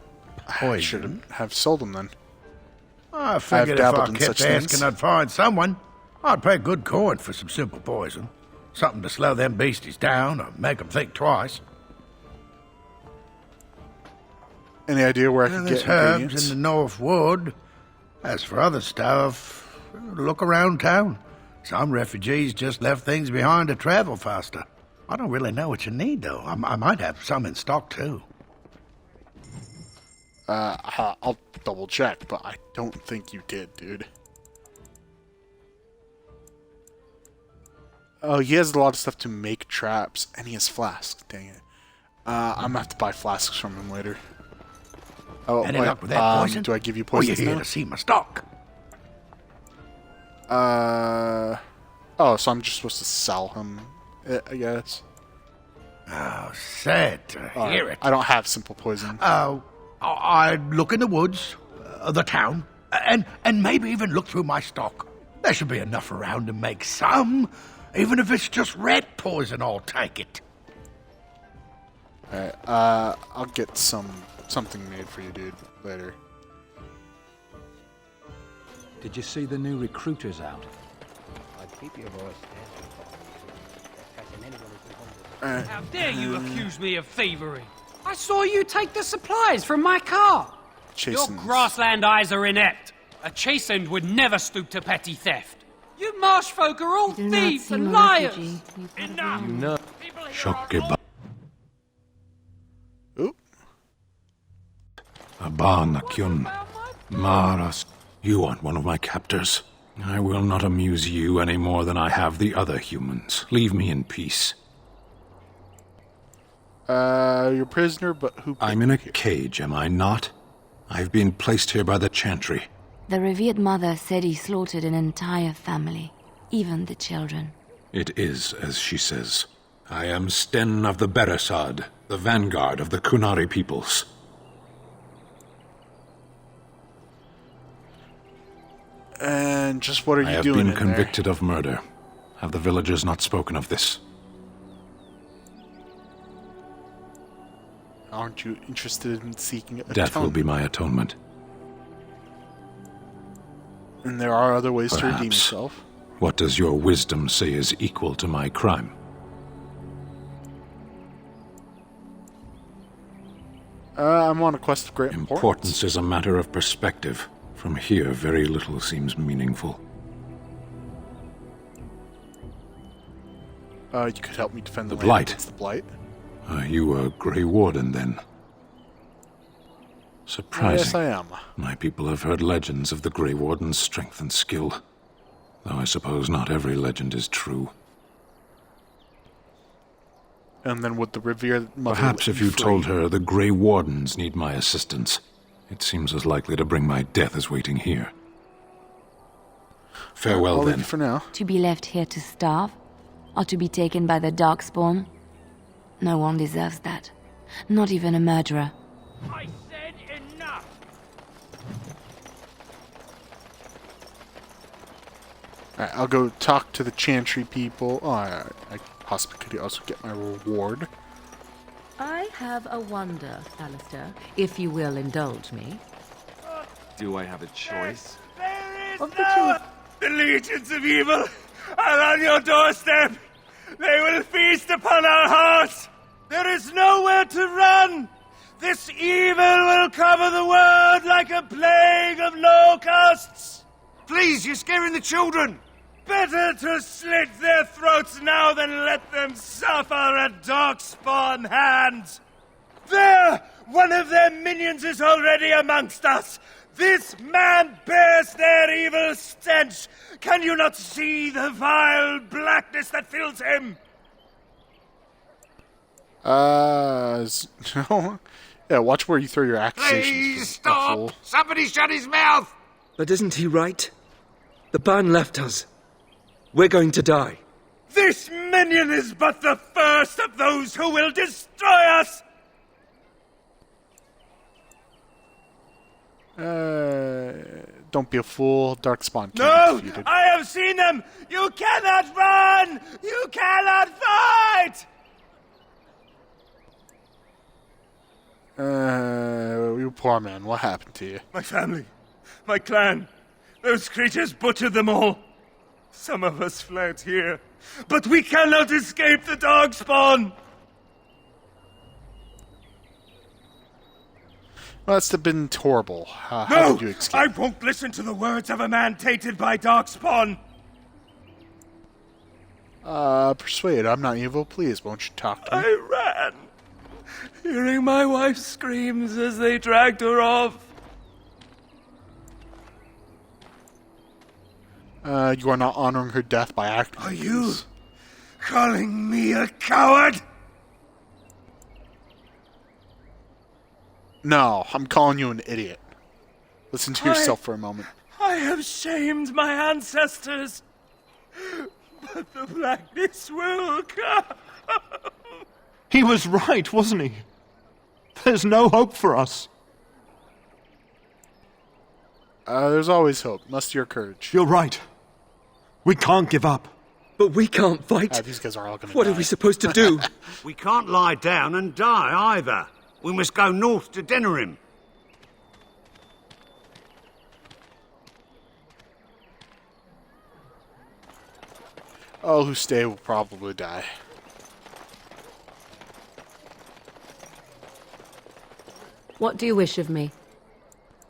should have sold them then. I figured if dabbled I in kept such asking, things. I'd find someone. I'd pay good coin for some simple poison. Something to slow them beasties down or make them think twice. Any idea where I can There's get herbs ingredients? in the North Wood. As for other stuff, look around town. Some refugees just left things behind to travel faster. I don't really know what you need, though. I might have some in stock, too. I'll double check, but I don't think you did, dude. Oh, he has a lot of stuff to make traps, and he has flasks. Dang it. I'm gonna have to buy flasks from him later. Oh, Any wait, luck with that poison? do I give you Or you poison here now? to see my stock? Oh, so I'm just supposed to sell him, I guess. Oh, sad to hear it. I don't have simple poison. I'd look in the woods, the town, and maybe even look through my stock. There should be enough around to make some. Even if it's just rat poison, I'll take it. Alright, I'll get something made for you, dude, later. Did you see the new recruiters out? Keep your voice How dare you accuse me of thievery? I saw you take the supplies from my car. Your grassland eyes are inept. A chastened would never stoop to petty theft. You marsh folk are all thieves and liars. Enough! You know. Shockeba. Oop. Abana Kyun. Maras. You aren't one of my captors. I will not amuse you any more than I have the other humans. Leave me in peace. You're a prisoner, but who... I'm in a cage, am I not? I've been placed here by the Chantry. The revered mother said he slaughtered an entire family, even the children. It is as she says. I am Sten of the Beresad, the vanguard of the Kunari peoples. And just what are I you have doing been in convicted of murder. Have the villagers not spoken of this? there? Aren't you interested in seeking atonement? Death will be my atonement. And there are other ways to redeem Perhaps. yourself. What does your wisdom say is equal to my crime? I'm on a quest of great importance. Importance is a matter of perspective. From here, very little seems meaningful. You could help me defend the, land Blight. against the Blight. Are you a Grey Warden, then? Surprising. Yes, I am. My people have heard legends of the Grey Warden's strength and skill. Though I suppose not every legend is true. And then would the revered mother Perhaps let if you free? told her the Grey Wardens need my assistance, it seems as likely to bring my death as waiting here. Farewell, I'll leave then. you for now. To be left here to starve? Or to be taken by the Darkspawn? No one deserves that. Not even a murderer. I said enough! Alright, I'll go talk to the Chantry people. Oh, I possibly could also get my reward. I have a wonder, Alistair, if you will indulge me. Do I have a choice? Of the two. The legions of evil are on your doorstep. They will feast upon our hearts. There is nowhere to run. This evil will cover the world like a plague of locusts. Please, you're scaring the children. Better to slit their throats now than let them suffer at Darkspawn hands. There! One of their minions is already amongst us. This man bears their evil stench. Can you not see the vile blackness that fills him? No. Yeah, watch where you throw your accusations. Please stop! Fool. Somebody shut his mouth! But isn't he right? The ban left us. We're going to die. This minion is but the first of those who will destroy us! Don't be a fool. Darkspawn can't be No! defeated. I have seen them! You cannot run! You cannot fight! You poor man. What happened to you? My family, my clan, those creatures butchered them all. Some of us fled here, but we cannot escape the Darkspawn! Well, that's been horrible. How No! did you escape? I won't listen to the words of a man tainted by Darkspawn! Persuade. I'm not evil. Please, won't you talk to me? I ran, hearing my wife's screams as they dragged her off. You are not honoring her death by acting. Are you calling me a coward? No, I'm calling you an idiot. Listen to yourself for a moment. I have shamed my ancestors, but the blackness will come. He was right, wasn't he? There's no hope for us. There's always hope. Muster your courage. You're right. We can't give up. But we can't fight. These guys are all gonna What die. are we supposed to do? We can't lie down and die either. We must go north to Denerim. All who stay will probably die. What do you wish of me?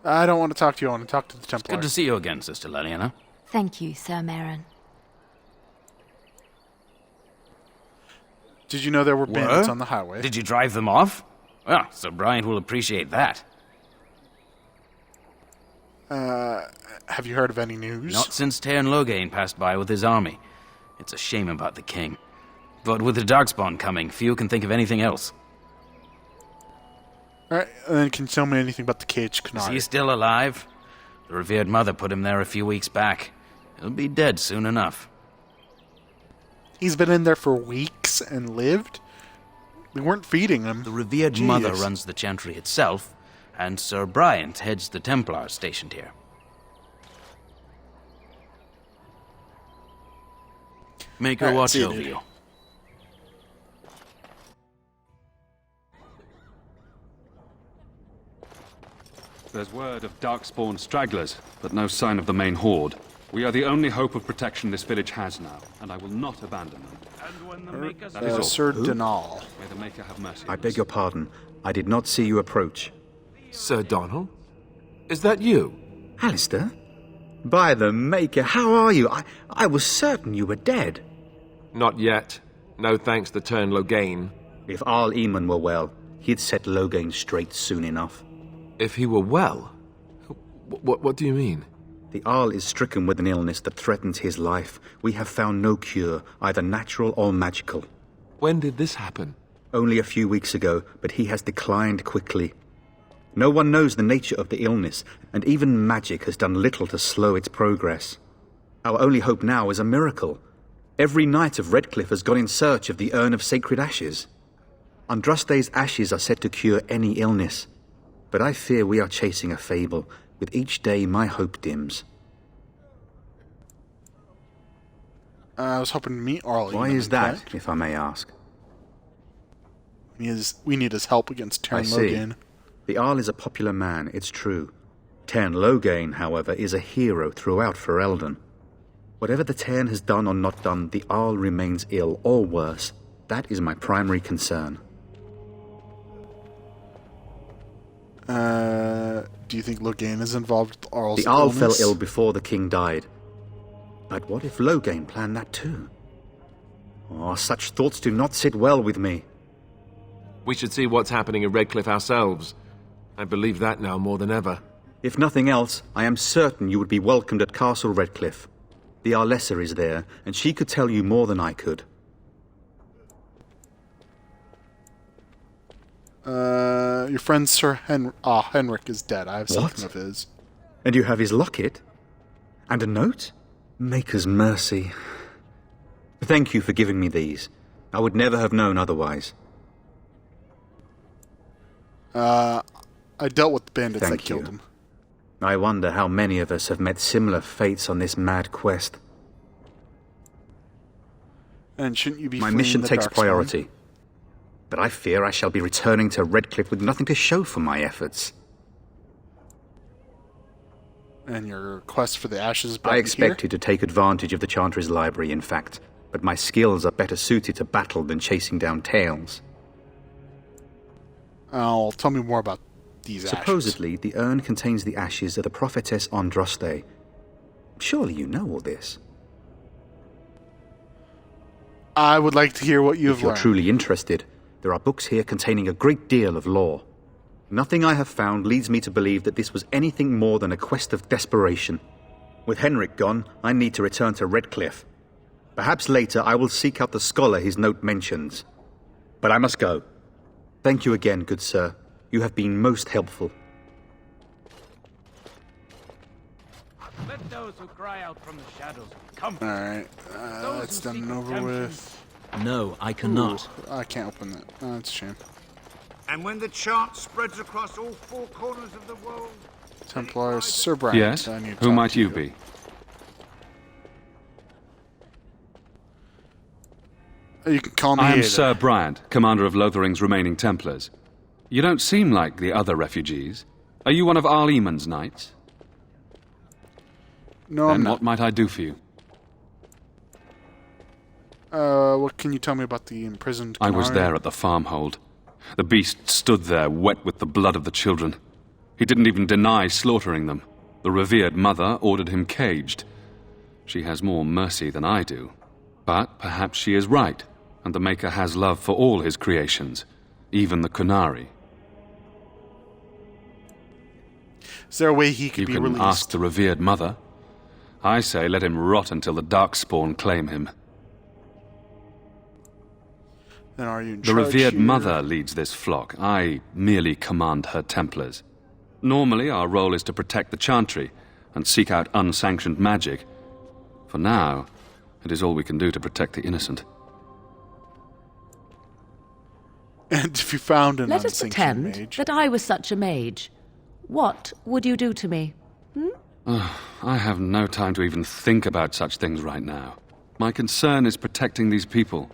I don't want to talk to you. I want to talk to the Templar. Good to see you again, Sister Leliana. Thank you, Sir Merrin. Did you know there were bandits on the highway? Did you drive them off? Well, Sir Bryant will appreciate that. Have you heard of any news? Not since Tairn Loghain passed by with his army. It's a shame about the king. But with the Darkspawn coming, few can think of anything else. Alright, and then can you tell me anything about the caged Is Qunari? he still alive? The revered mother put him there a few weeks back. He'll be dead soon enough. He's been in there for weeks and lived? We weren't feeding him. The revered Jeez. mother runs the chantry itself, and Sir Bryant heads the Templars stationed here. Make her Alright, watch see you, over dude. you. There's word of Darkspawn stragglers, but no sign of the main horde. We are the only hope of protection this village has now, and I will not abandon them. That is all. Sir Who? Donal. May the Maker have mercy. I beg your pardon. I did not see you approach. Sir Donal? Is that you? Alistair? By the Maker, how are you? I was certain you were dead. Not yet. No thanks to Turn Logain. If Arl Eamon were well, he'd set Logain straight soon enough. If he were well? What do you mean? The Arl is stricken with an illness that threatens his life. We have found no cure, either natural or magical. When did this happen? Only a few weeks ago, but he has declined quickly. No one knows the nature of the illness, and even magic has done little to slow its progress. Our only hope now is a miracle. Every knight of Redcliffe has gone in search of the Urn of Sacred Ashes. Andraste's ashes are said to cure any illness, but I fear we are chasing a fable. With each day, my hope dims. I was hoping to meet Arl. Why is that, if I may ask? We need his help against I Tarn see. Logain. The Arl is a popular man, it's true. Tarn Logain, however, is a hero throughout Ferelden. Whatever the Tarn has done or not done, the Arl remains ill, or worse. That is my primary concern. Do you think Logain is involved with Arl's The Arl fell illness? ill before the king died. But what if Logain planned that too? Oh, such thoughts do not sit well with me. We should see what's happening in Redcliffe ourselves. I believe that now more than ever. If nothing else, I am certain you would be welcomed at Castle Redcliffe. The Arlessa is there, and she could tell you more than I could. Your friend Sir Henrik is dead. I have something What? of his. And you have his locket? And a note? Maker's mercy. Thank you for giving me these. I would never have known otherwise. I dealt with the bandits that Thank killed you. him. I wonder how many of us have met similar fates on this mad quest. And shouldn't you be My fleeing mission the takes Darkspawn? priority. But I fear I shall be returning to Redcliffe with nothing to show for my efforts. And your quest for the ashes I brought you expected to take advantage of the Chantry's library, in fact, but my skills are better suited to battle than chasing down tales. here? Oh, tell me more about these ashes. Supposedly, the urn contains the ashes of the prophetess Andraste. Surely you know all this. I would like to hear what you If have you're learned. truly interested, there are books here containing a great deal of lore. Nothing I have found leads me to believe that this was anything more than a quest of desperation. With Henrik gone, I need to return to Redcliffe. Perhaps later I will seek out the scholar his note mentions. But I must go. Thank you again, good sir. You have been most helpful. Let those who cry out from the shadows come. Alright, it's done and over with. No, I cannot. Ooh, I can't open that. Oh, that's a shame. And when the chant spreads across all four corners of the world, Templars, Sir Bryant. Yes? I need to Who talk might to you be? You can call me I am either. Sir Bryant, commander of Lothering's remaining Templars. You don't seem like the other refugees. Are you one of Arl Eamon's knights? No, Then I'm what might I do for you? What can you tell me about the imprisoned I was Qunari? there at the farmhold. The beast stood there, wet with the blood of the children. He didn't even deny slaughtering them. The revered mother ordered him caged. She has more mercy than I do. But perhaps she is right, and the Maker has love for all his creations, even the Qunari. Is there a way he could be You can released? ask the revered mother. I say let him rot until the Darkspawn claim him. Then are you in The charge revered here? mother leads this flock. I merely command her Templars. Normally, our role is to protect the Chantry and seek out unsanctioned magic. For now, it is all we can do to protect the innocent. And if you found an Let us unsanctioned pretend mage, that I was such a mage. What would you do to me? I have no time to even think about such things right now. My concern is protecting these people.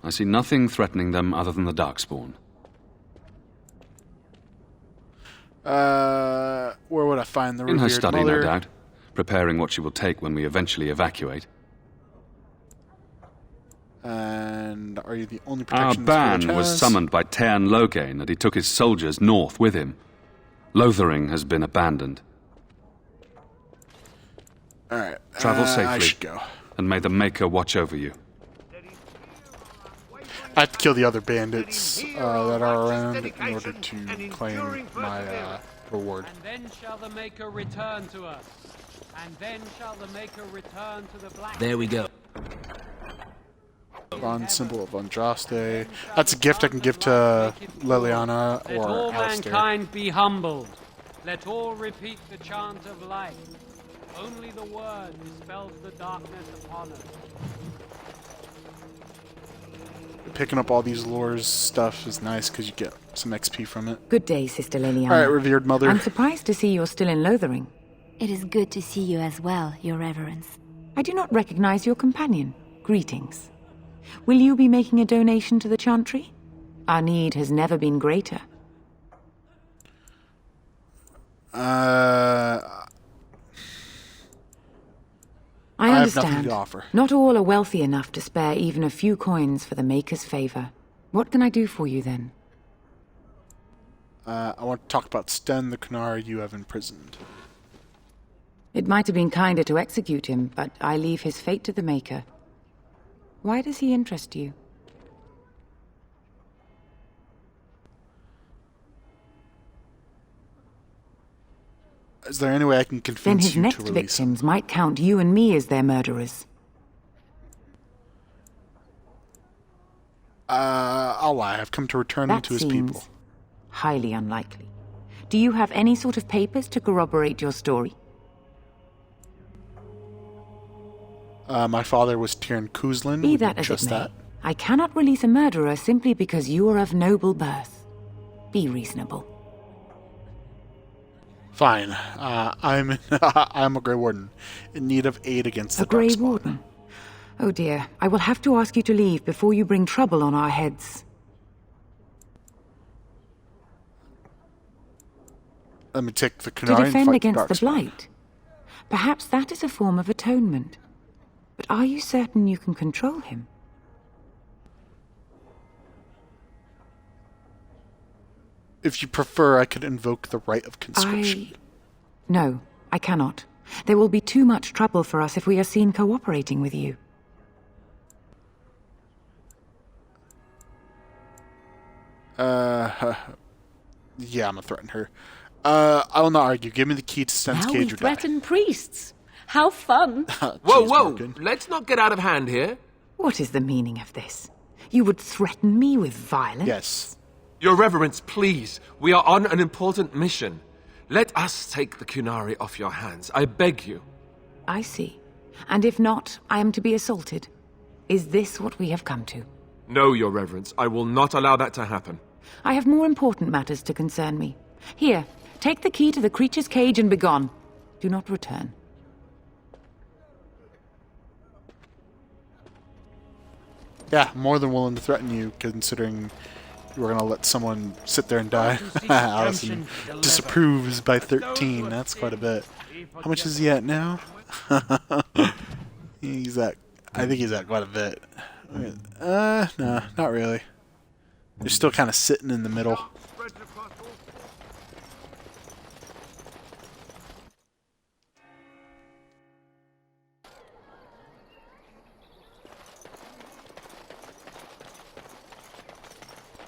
I see nothing threatening them other than the Darkspawn. where would I find the In her revered study, mother? no doubt. Preparing what she will take when we eventually evacuate. And are you the only Our protection this village ban was has? summoned by Tairn Loghain, and he took his soldiers north with him. Lothering has been abandoned. Alright, Travel safely. I should go. And may the Maker watch over you. I have to kill the other bandits that are around in order to claim my reward. And then shall the Maker return to us. And then shall the Maker return to the black. There we go. Bronze symbol of Andraste. That's a gift I can give to Liliana Let or all Alistair. mankind be humbled. Let all repeat the chant of life. Only the word dispels the darkness upon us. Picking up all these lores stuff is nice because you get some XP from it. Good day, Sister Liliana. Alright, revered mother. I'm surprised to see you're still in Lothering. It is good to see you as well, Your Reverence. I do not recognize your companion. Greetings. Will you be making a donation to the Chantry? Our need has never been greater. I have understand. nothing to offer. Not all are wealthy enough to spare even a few coins for the Maker's favor. What can I do for you then? I want to talk about Sten the Kunar you have imprisoned. It might have been kinder to execute him, but I leave his fate to the Maker. Why does he interest you? Is there any way I can Then convince his you next to release him? victims might count you and me as their murderers. I'll lie. I've come to return him That to his seems people. highly unlikely. Do you have any sort of papers to corroborate your story? My father was Tyrion Kuzlin. Be would that do as just it may, that. I cannot release a murderer simply because you are of noble birth. Be reasonable. Fine. I'm I'm a Grey Warden in need of aid against the A Grey Darkspawn. Warden? Oh dear, I will have to ask you to leave before you bring trouble on our heads. Let me take the To Kunar and defend fight against the Darkspawn. Blight. Perhaps that is a form of atonement. But are you certain you can control him? If you prefer, I could invoke the right of conscription. No, I cannot. There will be too much trouble for us if we are seen cooperating with you. Yeah, I'm gonna threaten her. I will not argue. Give me the key to Sten's Now we cage or die. threaten priests. How fun! Whoa, whoa! Let's not get out of hand here. What is the meaning of this? You would threaten me with violence? Yes. Your Reverence, please. We are on an important mission. Let us take the Kunari off your hands. I beg you. I see. And if not, I am to be assaulted. Is this what we have come to? No, Your Reverence. I will not allow that to happen. I have more important matters to concern me. Here, take the key to the creature's cage and begone. Do not return. Yeah, more than willing to threaten you, considering you were gonna let someone sit there and die. Allison disapproves by 13. That's quite a bit. How much is he at now? He's at. I think he's at quite a bit. No, not really. They're still kind of sitting in the middle.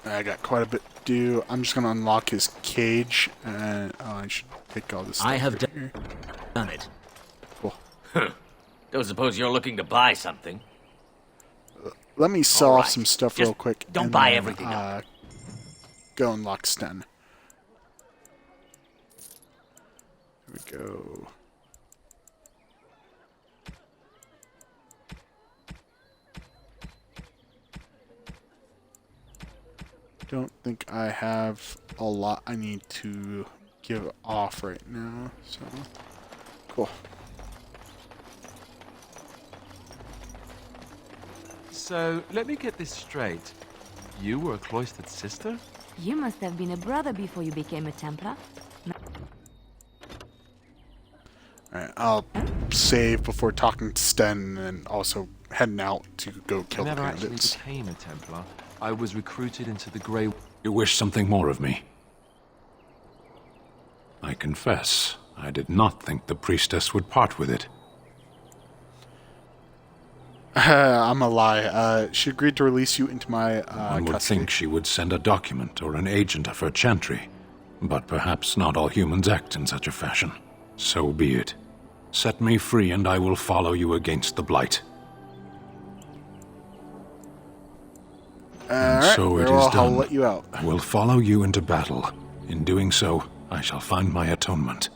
I got quite a bit to do. I'm just gonna unlock his cage, and I should take all this stuff. I have here. done it. Cool. Don't suppose you're looking to buy something? let me sell All off right. some stuff Just real quick. don't and buy then, everything up. Go unlock Sten. Here we go. Don't think I have a lot I need to give off right now, so cool. So, let me get this straight. You were a cloistered sister? You must have been a brother before you became a Templar. Alright, I'll save before talking to Sten and also heading out to go kill I the never actually bandits. became a Templar. I was recruited into the Grey... You wish something more of me? I confess, I did not think the priestess would part with it. I'm a lie. She agreed to release you into my One would custody. think she would send a document or an agent of her chantry, but perhaps not all humans act in such a fashion. So be it. Set me free and I will follow you against the Blight. And Alright, so it very well, is done. I'll let you out. I will follow you into battle. In doing so, I shall find my atonement.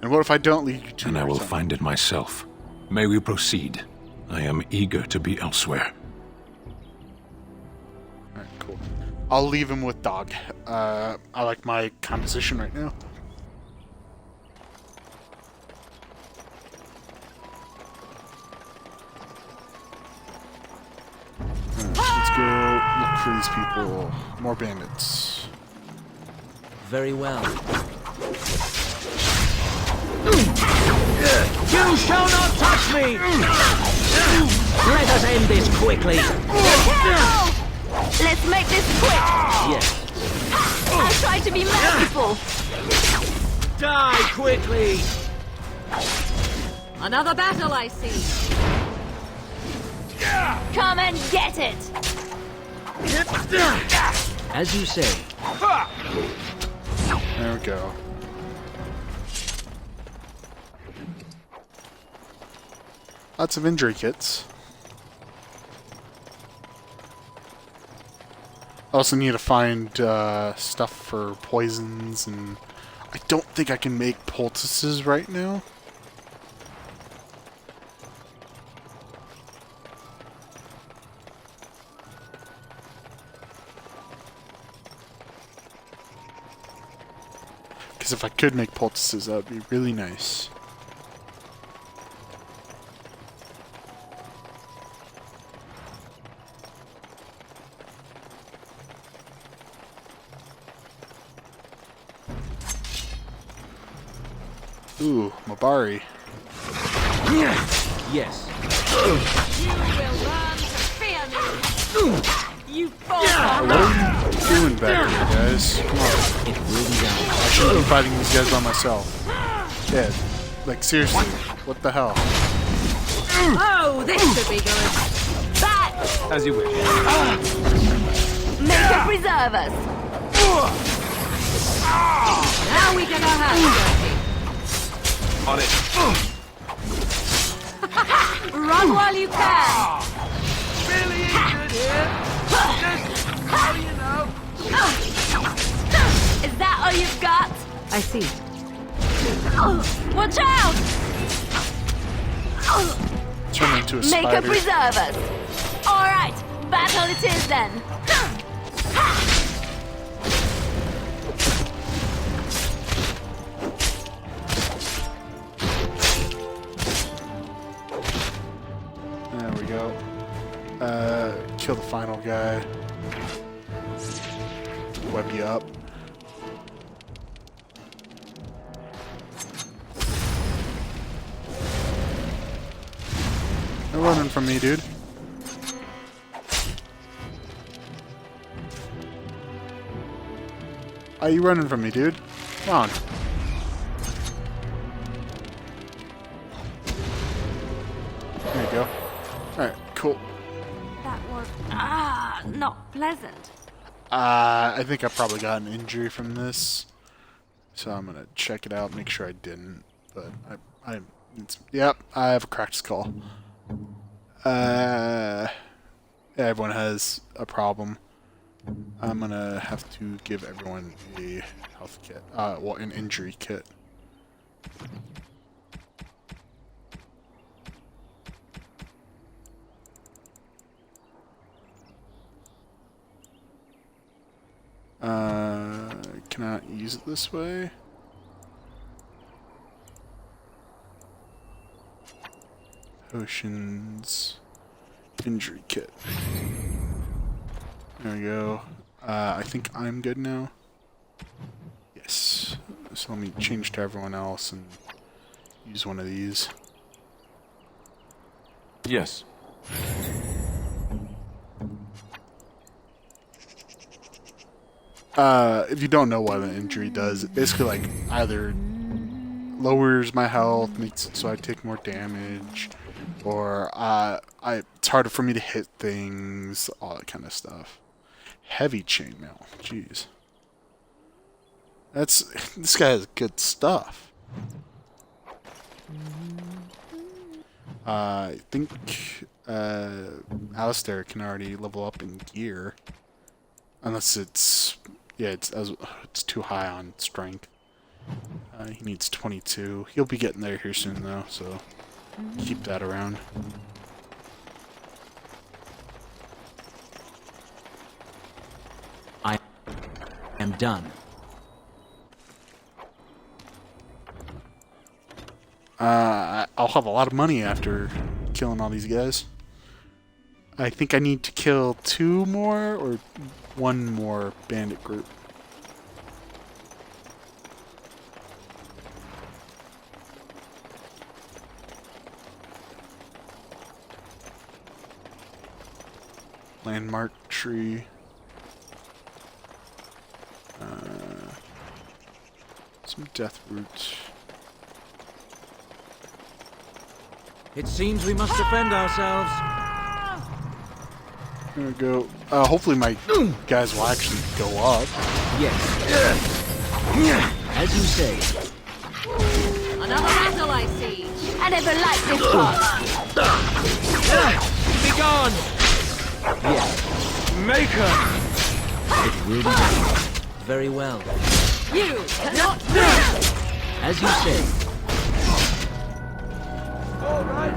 And what if I don't lead you to And I your will atonement? find it myself. May we proceed? I am eager to be elsewhere. Alright, cool. I'll leave him with Dog. I like my composition right now. Let's go look for these people. More bandits. Very well. You shall not touch me! Let us end this quickly. Let's make this quick! Yes. I tried to be merciful! Die quickly! Another battle, I see. Come and get it! As you say. There we go. Lots of injury kits. I also need to find stuff for poisons, and I don't think I can make poultices right now. Because if I could make poultices, that would be really nice. Ooh, Mabari. Yes. You will learn to fear me! You fall What are you doing back here, guys? Come on. It will be done. I shouldn't be fighting these guys by myself. Yeah, like seriously, what the hell? Oh, this should be good. back! As you wish. Make her preserve us! Now we get our hands dirty. On it. Run while you can! Really good here. Just how you know. Is that all you've got? I see. Watch out! Turn into a Make her spider. preserve us! Alright, battle it is then! There we go. Kill the final guy. Web you up. No running from me, dude. Are you running from me, dude? Come on. There you go. Alright, cool. That was, not pleasant. I think I probably got an injury from this. So I'm gonna check it out, make sure I didn't. But yep, I have a cracked skull. Everyone has a problem. I'm gonna have to give everyone a health kit. Well, an injury kit. Can I use it this way? Potions. Injury kit. There we go. I think I'm good now. Yes. So let me change to everyone else and use one of these. Yes. If you don't know what an injury does, it basically like either lowers my health, makes it so I take more damage, or it's harder for me to hit things, all that kind of stuff. Heavy chainmail, jeez. This guy has good stuff. I think Alistair can already level up in gear, unless it's too high on strength. He needs 22. He'll be getting there here soon though, so keep that around. I am done. I'll have a lot of money after killing all these guys. I think I need to kill 2 more or 1 more bandit group. Landmark tree. Some death root. It seems we must defend ourselves. There we go. Hopefully my guys will actually go up. Yes. As you say. Another battle I see. I never liked this part. Be gone! Yes. Maker! It will be done. Very well. You cannot As you say. All right,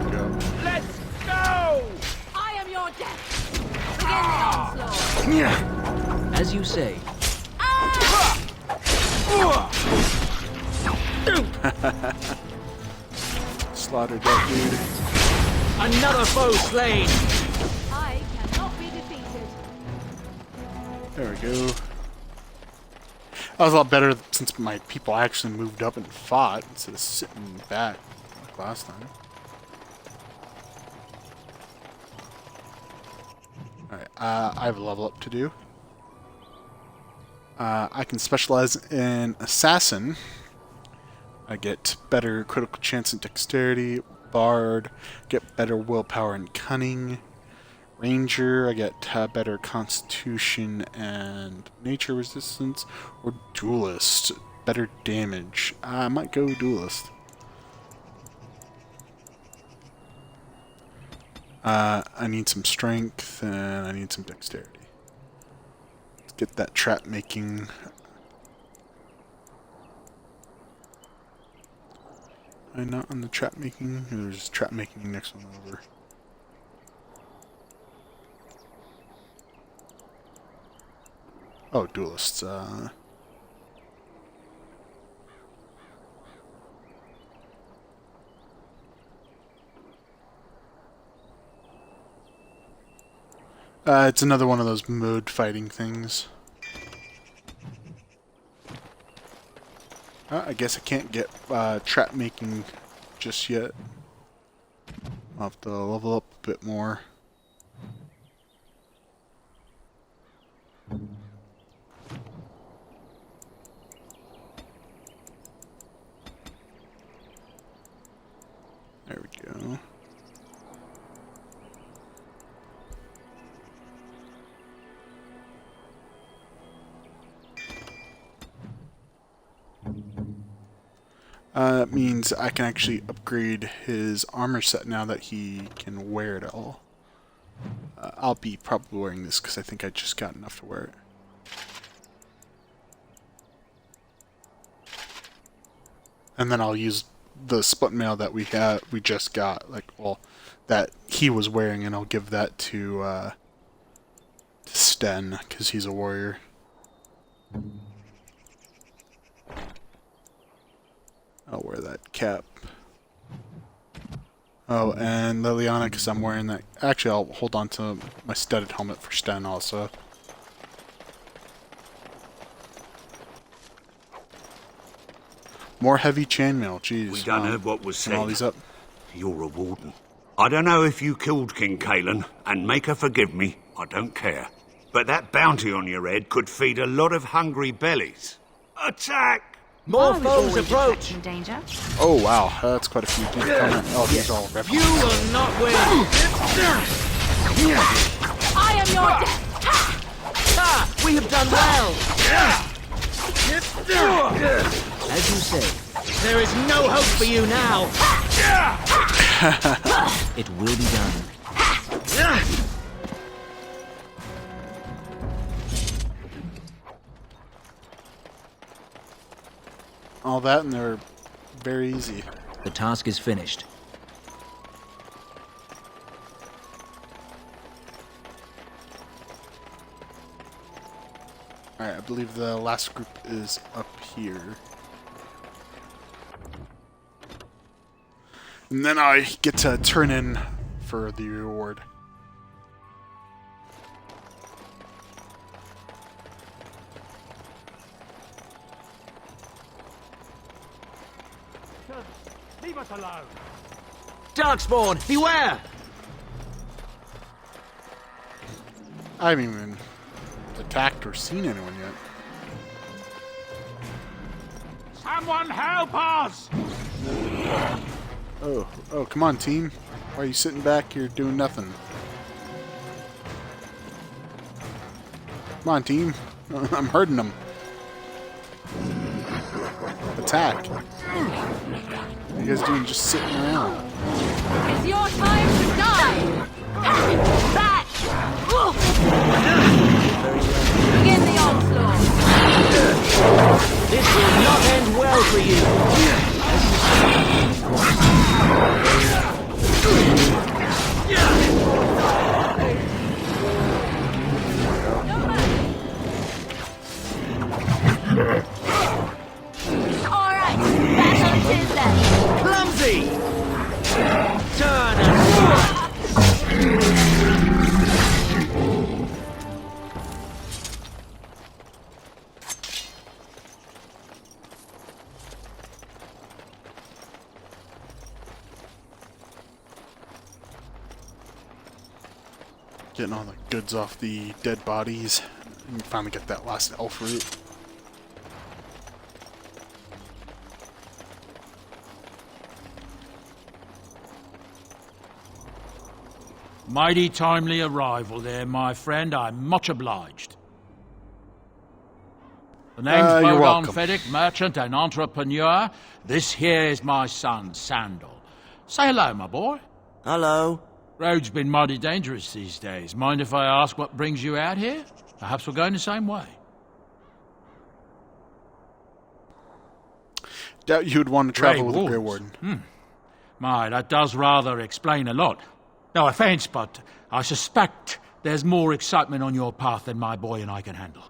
let's go! I am your death. Begin the onslaught. As you say. Slaughtered that dude. Another foe slain. I cannot be defeated. There we go. That was a lot better since my people actually moved up and fought instead of sitting back like last time. Alright, I have a level up to do. I can specialize in Assassin. I get better critical chance and dexterity. Bard, get better willpower and cunning. Ranger, I get better constitution and nature resistance. Or Duelist, better damage. I might go Duelist. I need some strength and I need some dexterity. Let's get that trap making. Am I not on the trap making? There's trap making next one over. Oh, duelists. It's another one of those mode fighting things. I guess I can't get trap making just yet. I'll have to level up a bit more. There we go. Means I can actually upgrade his armor set now that he can wear it all. I'll be probably wearing this because I think I just got enough to wear it. And then I'll use the split mail that we just got, that he was wearing, and I'll give that to Sten because he's a warrior. I'll wear that cap. Oh, and Liliana, because I'm wearing that. Actually, I'll hold on to my studded helmet for Sten also. More heavy chainmail, jeez. We done heard what was said. All these up. You're a warden. I don't know if you killed King Kalen, and make her forgive me, I don't care. But that bounty on your head could feed a lot of hungry bellies. Attack! More foes approach! In danger. Oh wow, that's quite a few people coming. Oh, these are all refugees. You will not win! I am your death! Ah, we have done well! As you say, there is no hope for you now! It will be done. All that, and they're very easy. The task is finished. Alright, I believe the last group is up here. And then I get to turn in for the reward. Leave us alone! Darkspawn, beware! I haven't even attacked or seen anyone yet. Someone help us! Oh, come on, team. Why are you sitting back here doing nothing? Come on, team. I'm hurting them. Attack. What are you guys doing just sitting around? It's your time to die! Back! Begin the onslaught! This will not end well for you! Alright, battle it is then! Clumsy! Turn and run! Getting all the goods off the dead bodies. And finally get that last elf root. Mighty timely arrival there, my friend. I'm much obliged. The name's you're Bodon welcome. Feddick, merchant and entrepreneur. This here is my son, Sandal. Say hello, my boy. Hello. Road's been mighty dangerous these days. Mind if I ask what brings you out here? Perhaps we're going the same way. Doubt you would want to travel with Grey a Grey Wolves. Warden. My, that does rather explain a lot. No offense, but I suspect there's more excitement on your path than my boy and I can handle.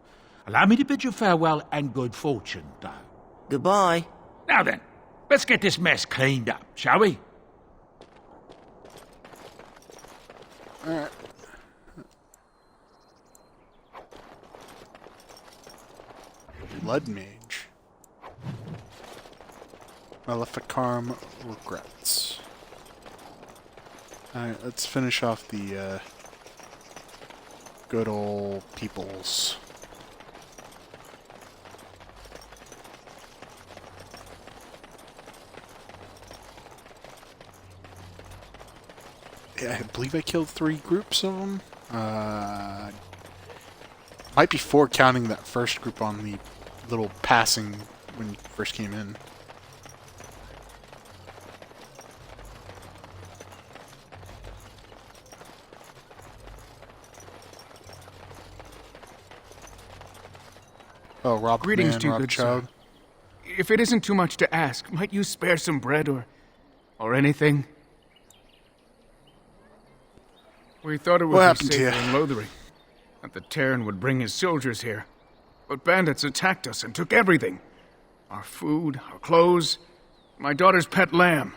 Allow me to bid you farewell and good fortune, though. Goodbye. Now then, let's get this mess cleaned up, shall we? Alright. Blood Mage. Maleficarm Regrets. Alright, let's finish off the good old peoples. Yeah, I believe I killed 3 groups of them. Might be 4 counting that first group on the little passing when you first came in. Oh, Rob Greetings man, to you, Rob good child. sir. If it isn't too much to ask, might you spare some bread or anything? We thought it would What be happened to safer you? in Lothering, that the Terran would bring his soldiers here. But bandits attacked us and took everything. Our food, our clothes, my daughter's pet lamb.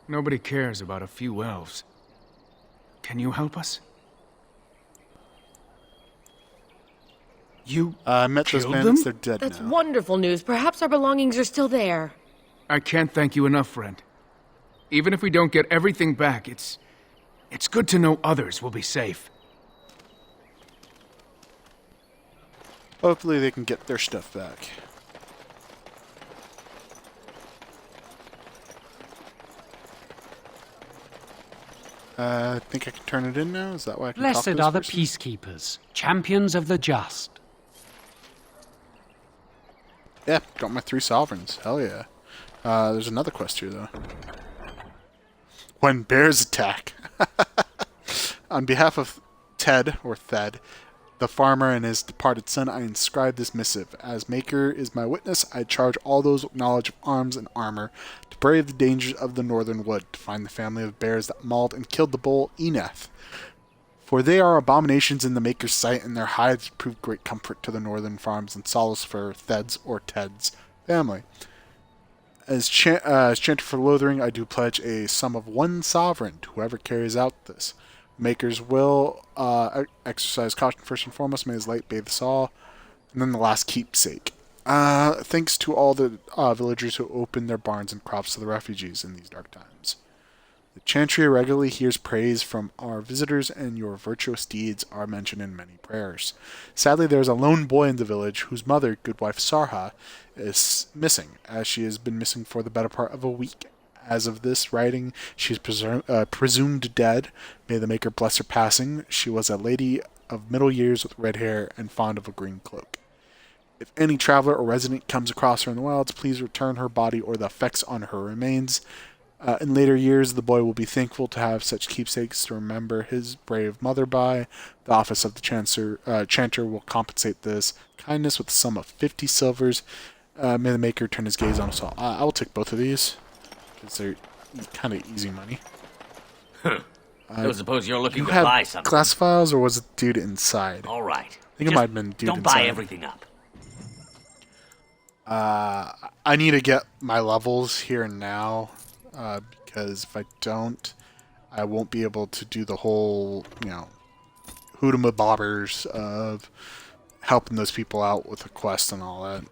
Nobody cares about a few elves. Can you help us? You I met those killed bandits. them? They're dead That's now. wonderful news. Perhaps our belongings are still there. I can't thank you enough, friend. Even if we don't get everything back, it's good to know others will be safe. Hopefully they can get their stuff back. I think I can turn it in now. Is that why I can talk to Blessed this are the person? peacekeepers, champions of the just. Yeah, got my 3 sovereigns. Hell yeah. There's another quest here, though. When bears attack. On behalf of Ted, or Thed, the farmer and his departed son, I inscribe this missive. As Maker is my witness, I charge all those with knowledge of arms and armor to brave the dangers of the northern wood, to find the family of bears that mauled and killed the bull Eneth. For they are abominations in the Maker's sight, and their hides prove great comfort to the northern farms and solace for Thed's or Ted's family. As chanter for Lothering, I do pledge a sum of 1 sovereign to whoever carries out this. Makers will exercise caution first and foremost. May his light bathe us all. And then the last keepsake. Thanks to all the villagers who opened their barns and crops to the refugees in these dark times. The Chantry regularly hears praise from our visitors, and your virtuous deeds are mentioned in many prayers. Sadly, there is a lone boy in the village whose mother, Goodwife Sarha, is missing, as she has been missing for the better part of a week. As of this writing, she is presumed dead. May the Maker bless her passing. She was a lady of middle years with red hair and fond of a green cloak. If any traveler or resident comes across her in the wilds, please return her body or the effects on her remains. In later years, the boy will be thankful to have such keepsakes to remember his brave mother by. The office of the chanter will compensate this kindness with a sum of 50 silvers. May the Maker turn his gaze on us all. I will take both of these, because they're kind of easy money. Don't suppose you're looking to had buy something. class files, or was it dude inside? All right. I think it might have been dude Don't inside. buy everything up. I need to get my levels here and now, because if I don't, I won't be able to do the whole, hoodamabobbers of helping those people out with a quest and all that.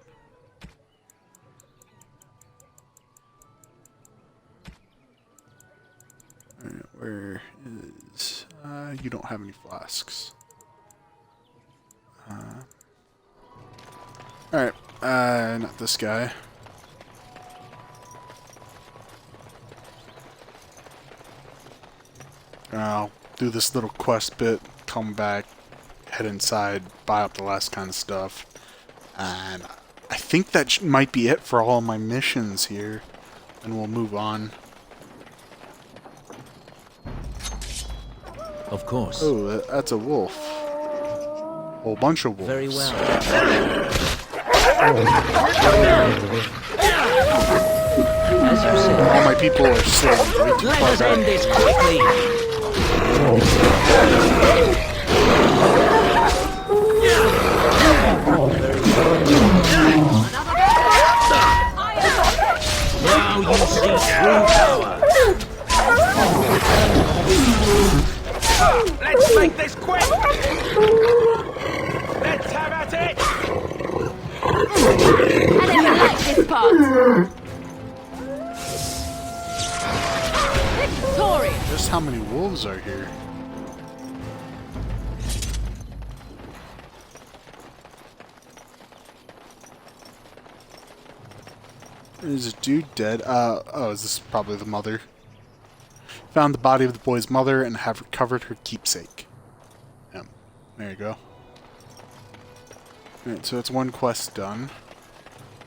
Alright, where is... you don't have any flasks. Alright, not this guy. I'll do this little quest bit, come back, head inside, buy up the last kind of stuff. And I think that might be it for all my missions here. And we'll move on. Of course. Oh, that's a wolf. A whole bunch of wolves. Very well. As you said, all my people are sitting way too Let far us back. end this quickly. Now you see true power. Let's make this quick! Let's have at it! I never liked this part. Victorious! Just how many wolves are here? Is a dude dead? Oh, is this probably the mother? Found the body of the boy's mother and have recovered her keepsake. Yep, there you go. Alright, so that's one quest done.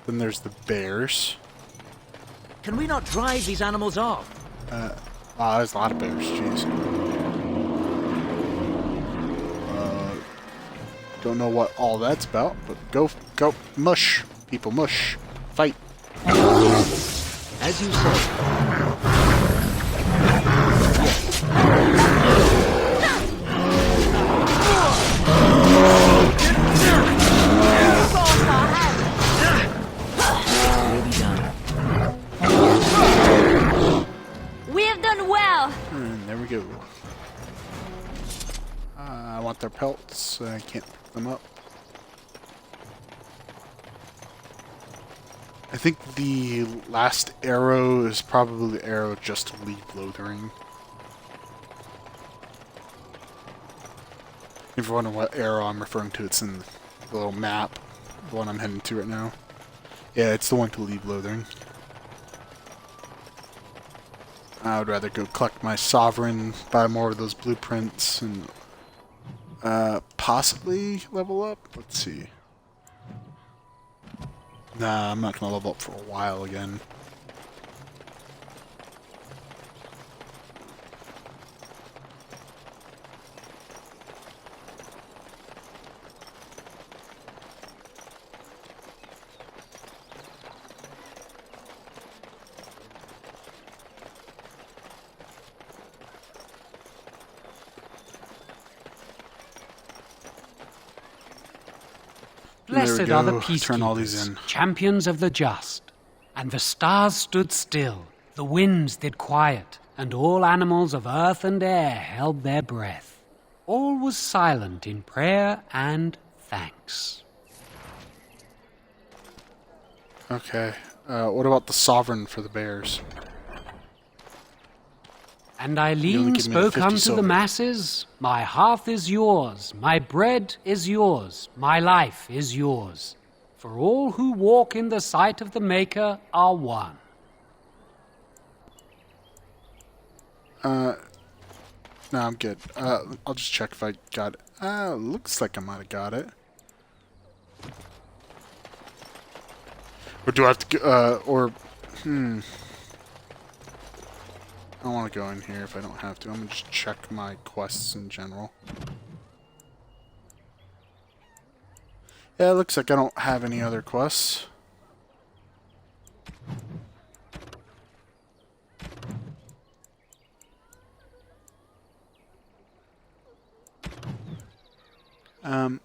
Then there's the bears. Can we not drive these animals off? Wow, there's a lot of bears, jeez. Don't know what all that's about, but go, mush, people, mush, fight. As you say. We have done well. And there we go. I want their pelts. I can't pick them up. I think the last arrow is probably the arrow just to leave Lothering. If you're wondering what arrow I'm referring to, it's in the little map, the one I'm heading to right now. Yeah, it's the one to leave Lothering. I would rather go collect my Sovereign, buy more of those blueprints, and possibly level up? Let's see. Nah, I'm not going to level up for a while again. Blessed are the Turn all these peacekeepers, in. champions of the just. And the stars stood still, the winds did quiet, and all animals of earth and air held their breath. All was silent in prayer and thanks. Okay. What about the Sovereign for the bears? And You only Eileen give me spoke 50 unto silver. the masses, My hearth is yours, my bread is yours, my life is yours. For all who walk in the sight of the Maker are one. No, I'm good. I'll just check if I got it. Looks like I might have got it. Or do I have to go, I don't want to go in here if I don't have to. I'm going to just check my quests in general. Yeah, it looks like I don't have any other quests.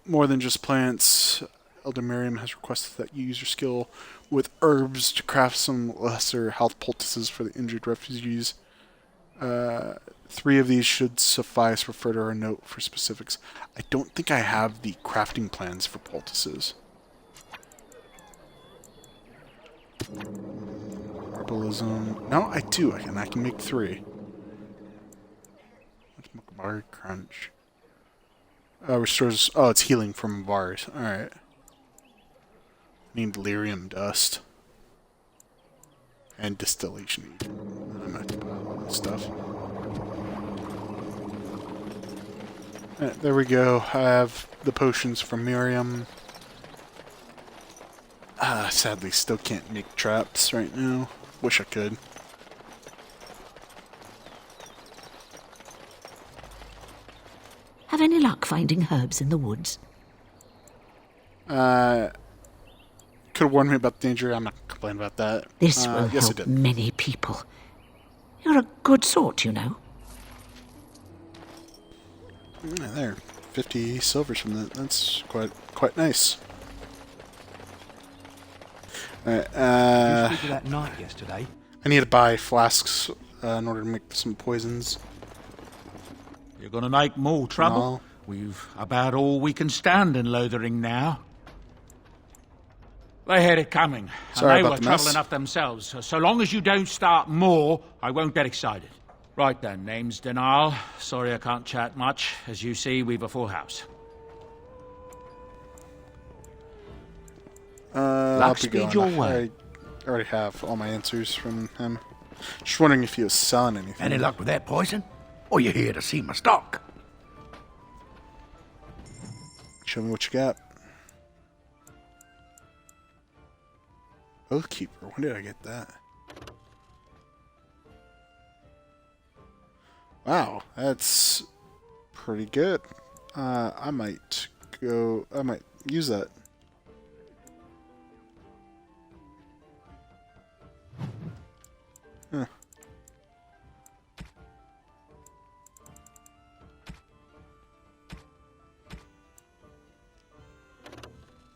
More than just plants, Elder Miriam has requested that you use your skill with herbs to craft some lesser health poultices for the injured refugees. 3 of these should suffice. Refer to our note for specifics. I don't think I have the crafting plans for poultices. Herbalism. No, I do, and I can make 3. What's Mukbari Crunch? Restores. Oh, it's healing from bars. Alright. Named Lyrium Dust. And Distillation. I'm gonna have to buy all this stuff. Alright, there we go. I have the potions from Miriam. Sadly, still can't make traps right now. Wish I could. Have any luck finding herbs in the woods? Could have warned me about the danger. I'm not complaining about that. This will yes, help it did. many people. You're a good sort, you know. There, 50 silvers from that. That's quite nice. Alright, Did you speak of that knight yesterday? I need to buy flasks in order to make some poisons. You're gonna make more trouble? No. We've about all we can stand in Lothering now. They had it coming, Sorry and they about were the trouble mess. enough themselves. So long as you don't start more, I won't get excited. Right then, name's Denal. Sorry I can't chat much. As you see, we've a full house. I'll be speed going. your way. I already have all my answers from him. Just wondering if he was selling anything. Any luck with that poison? Or you here to see my stock? Show me what you got. Oathkeeper. When did I get that? Wow, that's pretty good. I might go. I might use that. Huh.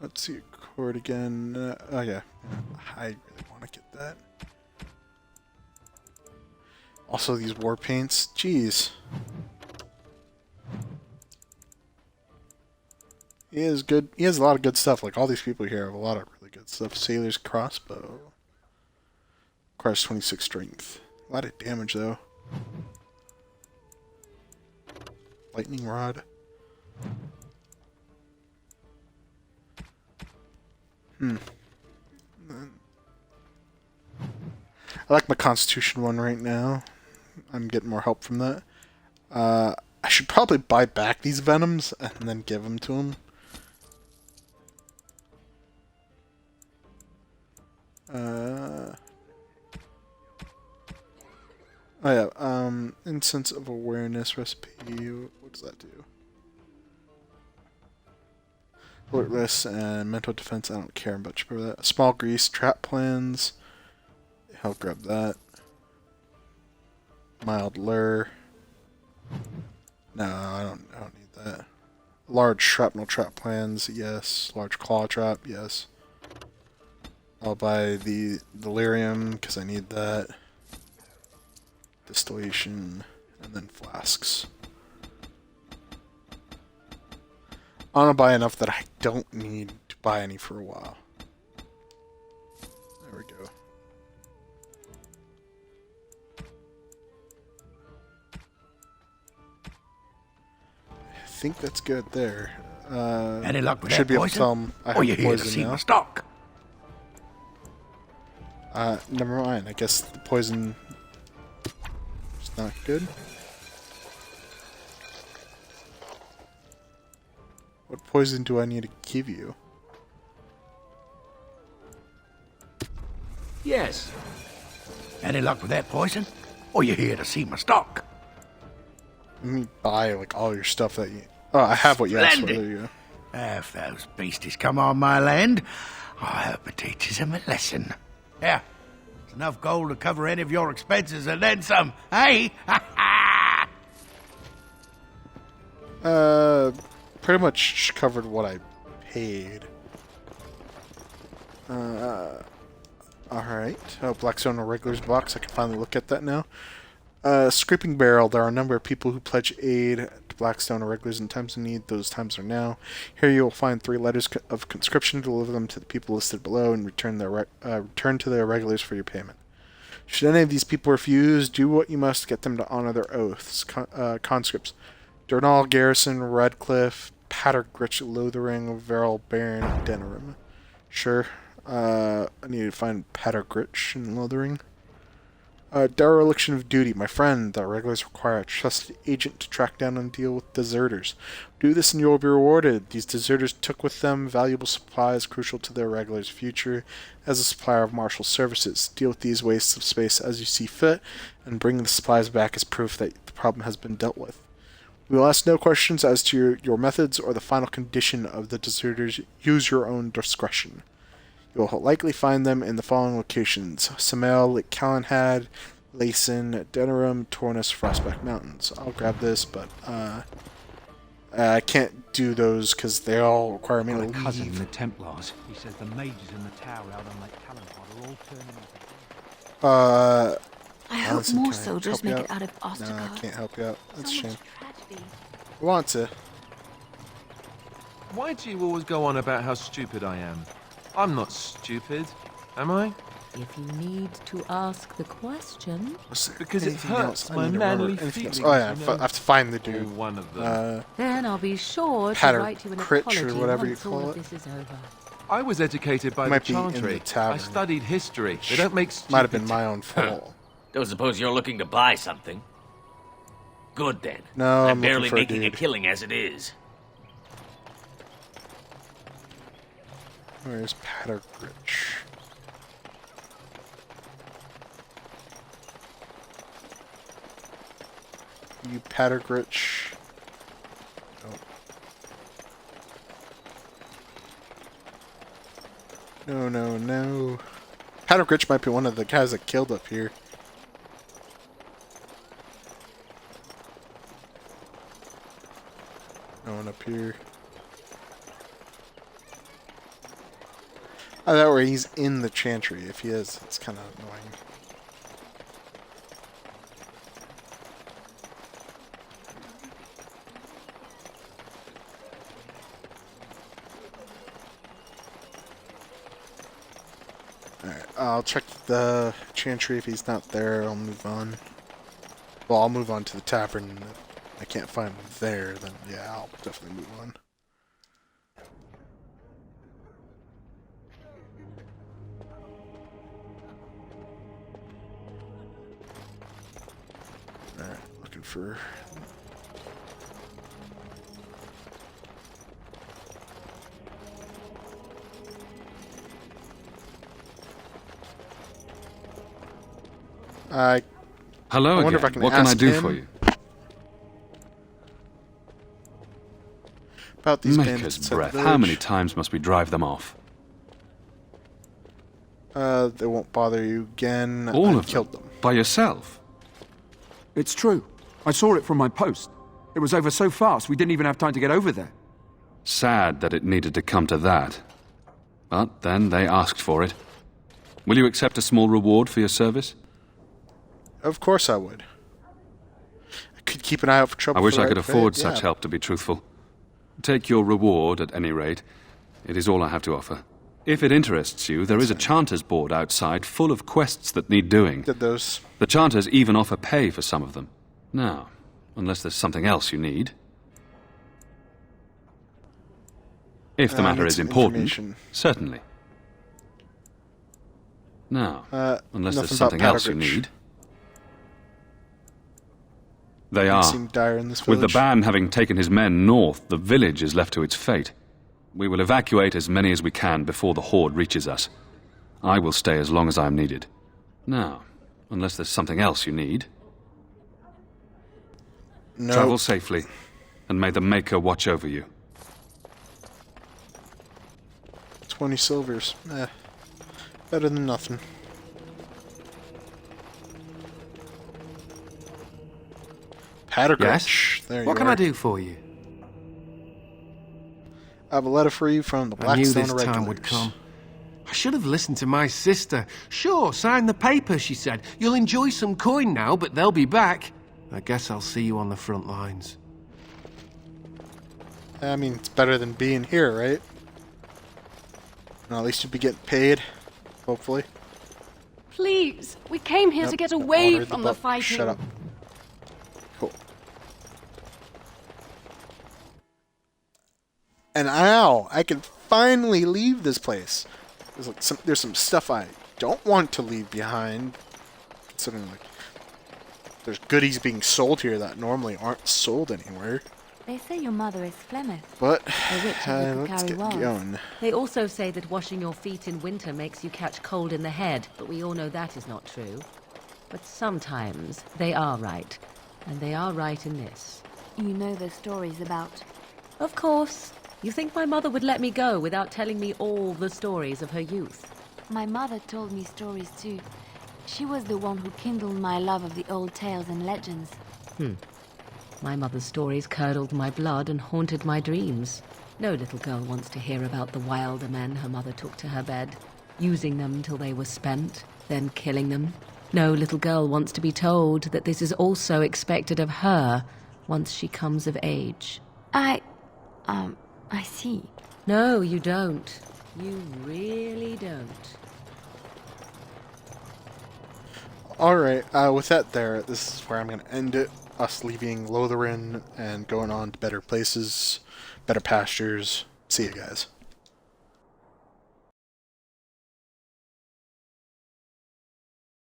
Let's see, cord again. Oh yeah, I really want to get that. Also, these war paints. Jeez. He is good. He has a lot of good stuff. Like all these people here have a lot of really good stuff. Sailor's crossbow. Requires 26 strength. A lot of damage though. Lightning rod. I like my Constitution one right now. I'm getting more help from that. I should probably buy back these Venoms and then give them to him. Oh yeah, Incense of Awareness recipe. What does that do? Alertless and mental defense. I don't care much for that. Small grease, trap plans. I'll grab that. Mild lure. No, I don't need that. Large shrapnel trap plans, yes. Large claw trap, yes. I'll buy the delirium because I need that. Distillation, and then flasks. I want to buy enough that I don't need to buy any for a while. There we go. I think that's good there. Any luck with should that be able to poison? tell them I Or you have here to poison see now. my stock? Never mind. I guess the poison is not good. What poison do I need to give you? Yes. Any luck with that poison? Or you here to see my stock? Let me buy like all your stuff that you. Oh, I have what you asked for. There you go. If those beasties come on my land, I hope it teaches them a lesson. Yeah, it's enough gold to cover any of your expenses and then some, hey? Pretty much covered what I paid. Alright. Oh, Blackstone Irregulars box. I can finally look at that now. Scraping Barrel. There are a number of people who pledge aid to Blackstone Irregulars in times of need. Those times are now. Here you will find 3 letters of conscription. Deliver them to the people listed below and return to the Irregulars for your payment. Should any of these people refuse, do what you must to get them to honor their oaths. Conscripts. Durnall, Garrison, Redcliffe, Pattergritch, Lothering, Verrill, Baron, Denerim. Sure. I need to find Pattergritch and Lothering. Dereliction of duty. My friend, the Irregulars require a trusted agent to track down and deal with deserters. Do this and you will be rewarded. These deserters took with them valuable supplies crucial to the Irregulars' future as a supplier of martial services. Deal with these wastes of space as you see fit, and bring the supplies back as proof that the problem has been dealt with. We will ask no questions as to your methods or the final condition of the deserters. Use your own discretion. You will likely find them in the following locations: Samael, Lake Calenhad, Layson, Denerim, Tornus, Frostback Mountains. I'll grab this, but I can't do those because they all require me to leave. Cousin in the Templars. He says the mages in the tower out on Lake Calenhad are all turning into... I hope more soldiers make it out of Ostergard. No, I can't help you out. That's a shame. I want to. Why do you always go on about how stupid I am? I'm not stupid, am I? If you need to ask the question... Because it hurts my manly feelings. Oh yeah, I have to find the dude. One of them. Then I'll be sure to write you an apology or whatever you once call all it. of this is over. I was educated by the Might be in Chantry. the tavern. I studied history. They don't make stupid... Might have been my own fault. Don't suppose you're looking to buy something? Good then. No, I'm barely looking for a making a dude. killing as it is. Where's Pattergritch? You Pattergritch. Oh. No, no, no. Paddock Rich might be one of the guys that killed up here. No one up here. Oh, that way he's in the chantry. If he is, it's kind of annoying. Alright, I'll check the chantry. If he's not there, I'll move on. Well, I'll move on to the tavern. If I can't find him there, then yeah, I'll definitely move on. Alright, looking for... Hello I wonder again. if I can What can I ask do him for you? about these Maker's bandits inside the breath. How village. many times must we drive them off? They won't bother you again. All I of killed them? By yourself? It's true. I saw it from my post. It was over so fast we didn't even have time to get over there. Sad that it needed to come to that. But then they asked for it. Will you accept a small reward for your service? Of course I would. I could keep an eye out for trouble. I wish for I the could right afford fit, such yeah. help, to be truthful. Take your reward, at any rate. It is all I have to offer. If it interests you, there is a Chanters board outside full of quests that need doing. Did those. The Chanters even offer pay for some of them. Now, unless there's something else you need. If the matter need is some important, information. certainly. Now, unless there's nothing something about else you Paddock Ridge. need. They Things are. seem dire in this With the village. ban having taken his men north, the village is left to its fate. We will evacuate as many as we can before the horde reaches us. I will stay as long as I am needed. Now, unless there's something else you need. No. Travel safely, and may the Maker watch over you. 20 silvers. Better than nothing. Paddock Yes? Rich. There What you can are. I do for you? I have a letter for you from the I knew Blackstone this Regulars. time would come. I should have listened to my sister. Sure, sign the paper, she said. You'll enjoy some coin now, but they'll be back. I guess I'll see you on the front lines. I mean, it's better than being here, right? Well, at least you'd be getting paid, hopefully. Please, we came here to Yep, get away ordered from the book. fighting. Shut up. Cool. And now I can finally leave this place. There's some stuff I don't want to leave behind, considering like there's goodies being sold here that normally aren't sold anywhere. They say your mother is Flemeth. But The witch of the let's get Picari Wells. going. They also say that washing your feet in winter makes you catch cold in the head, but we all know that is not true. But sometimes they are right, and they are right in this. You know the stories about... Of course. You think my mother would let me go without telling me all the stories of her youth? My mother told me stories too. She was the one who kindled my love of the old tales and legends. My mother's stories curdled my blood and haunted my dreams. No little girl wants to hear about the wilder men her mother took to her bed, using them till they were spent, then killing them. No little girl wants to be told that this is also expected of her once she comes of age. I see. No, you don't. You really don't. Alright, with that there, this is where I'm going to end it. Us leaving Lotharen and going on to better places, better pastures. See you guys.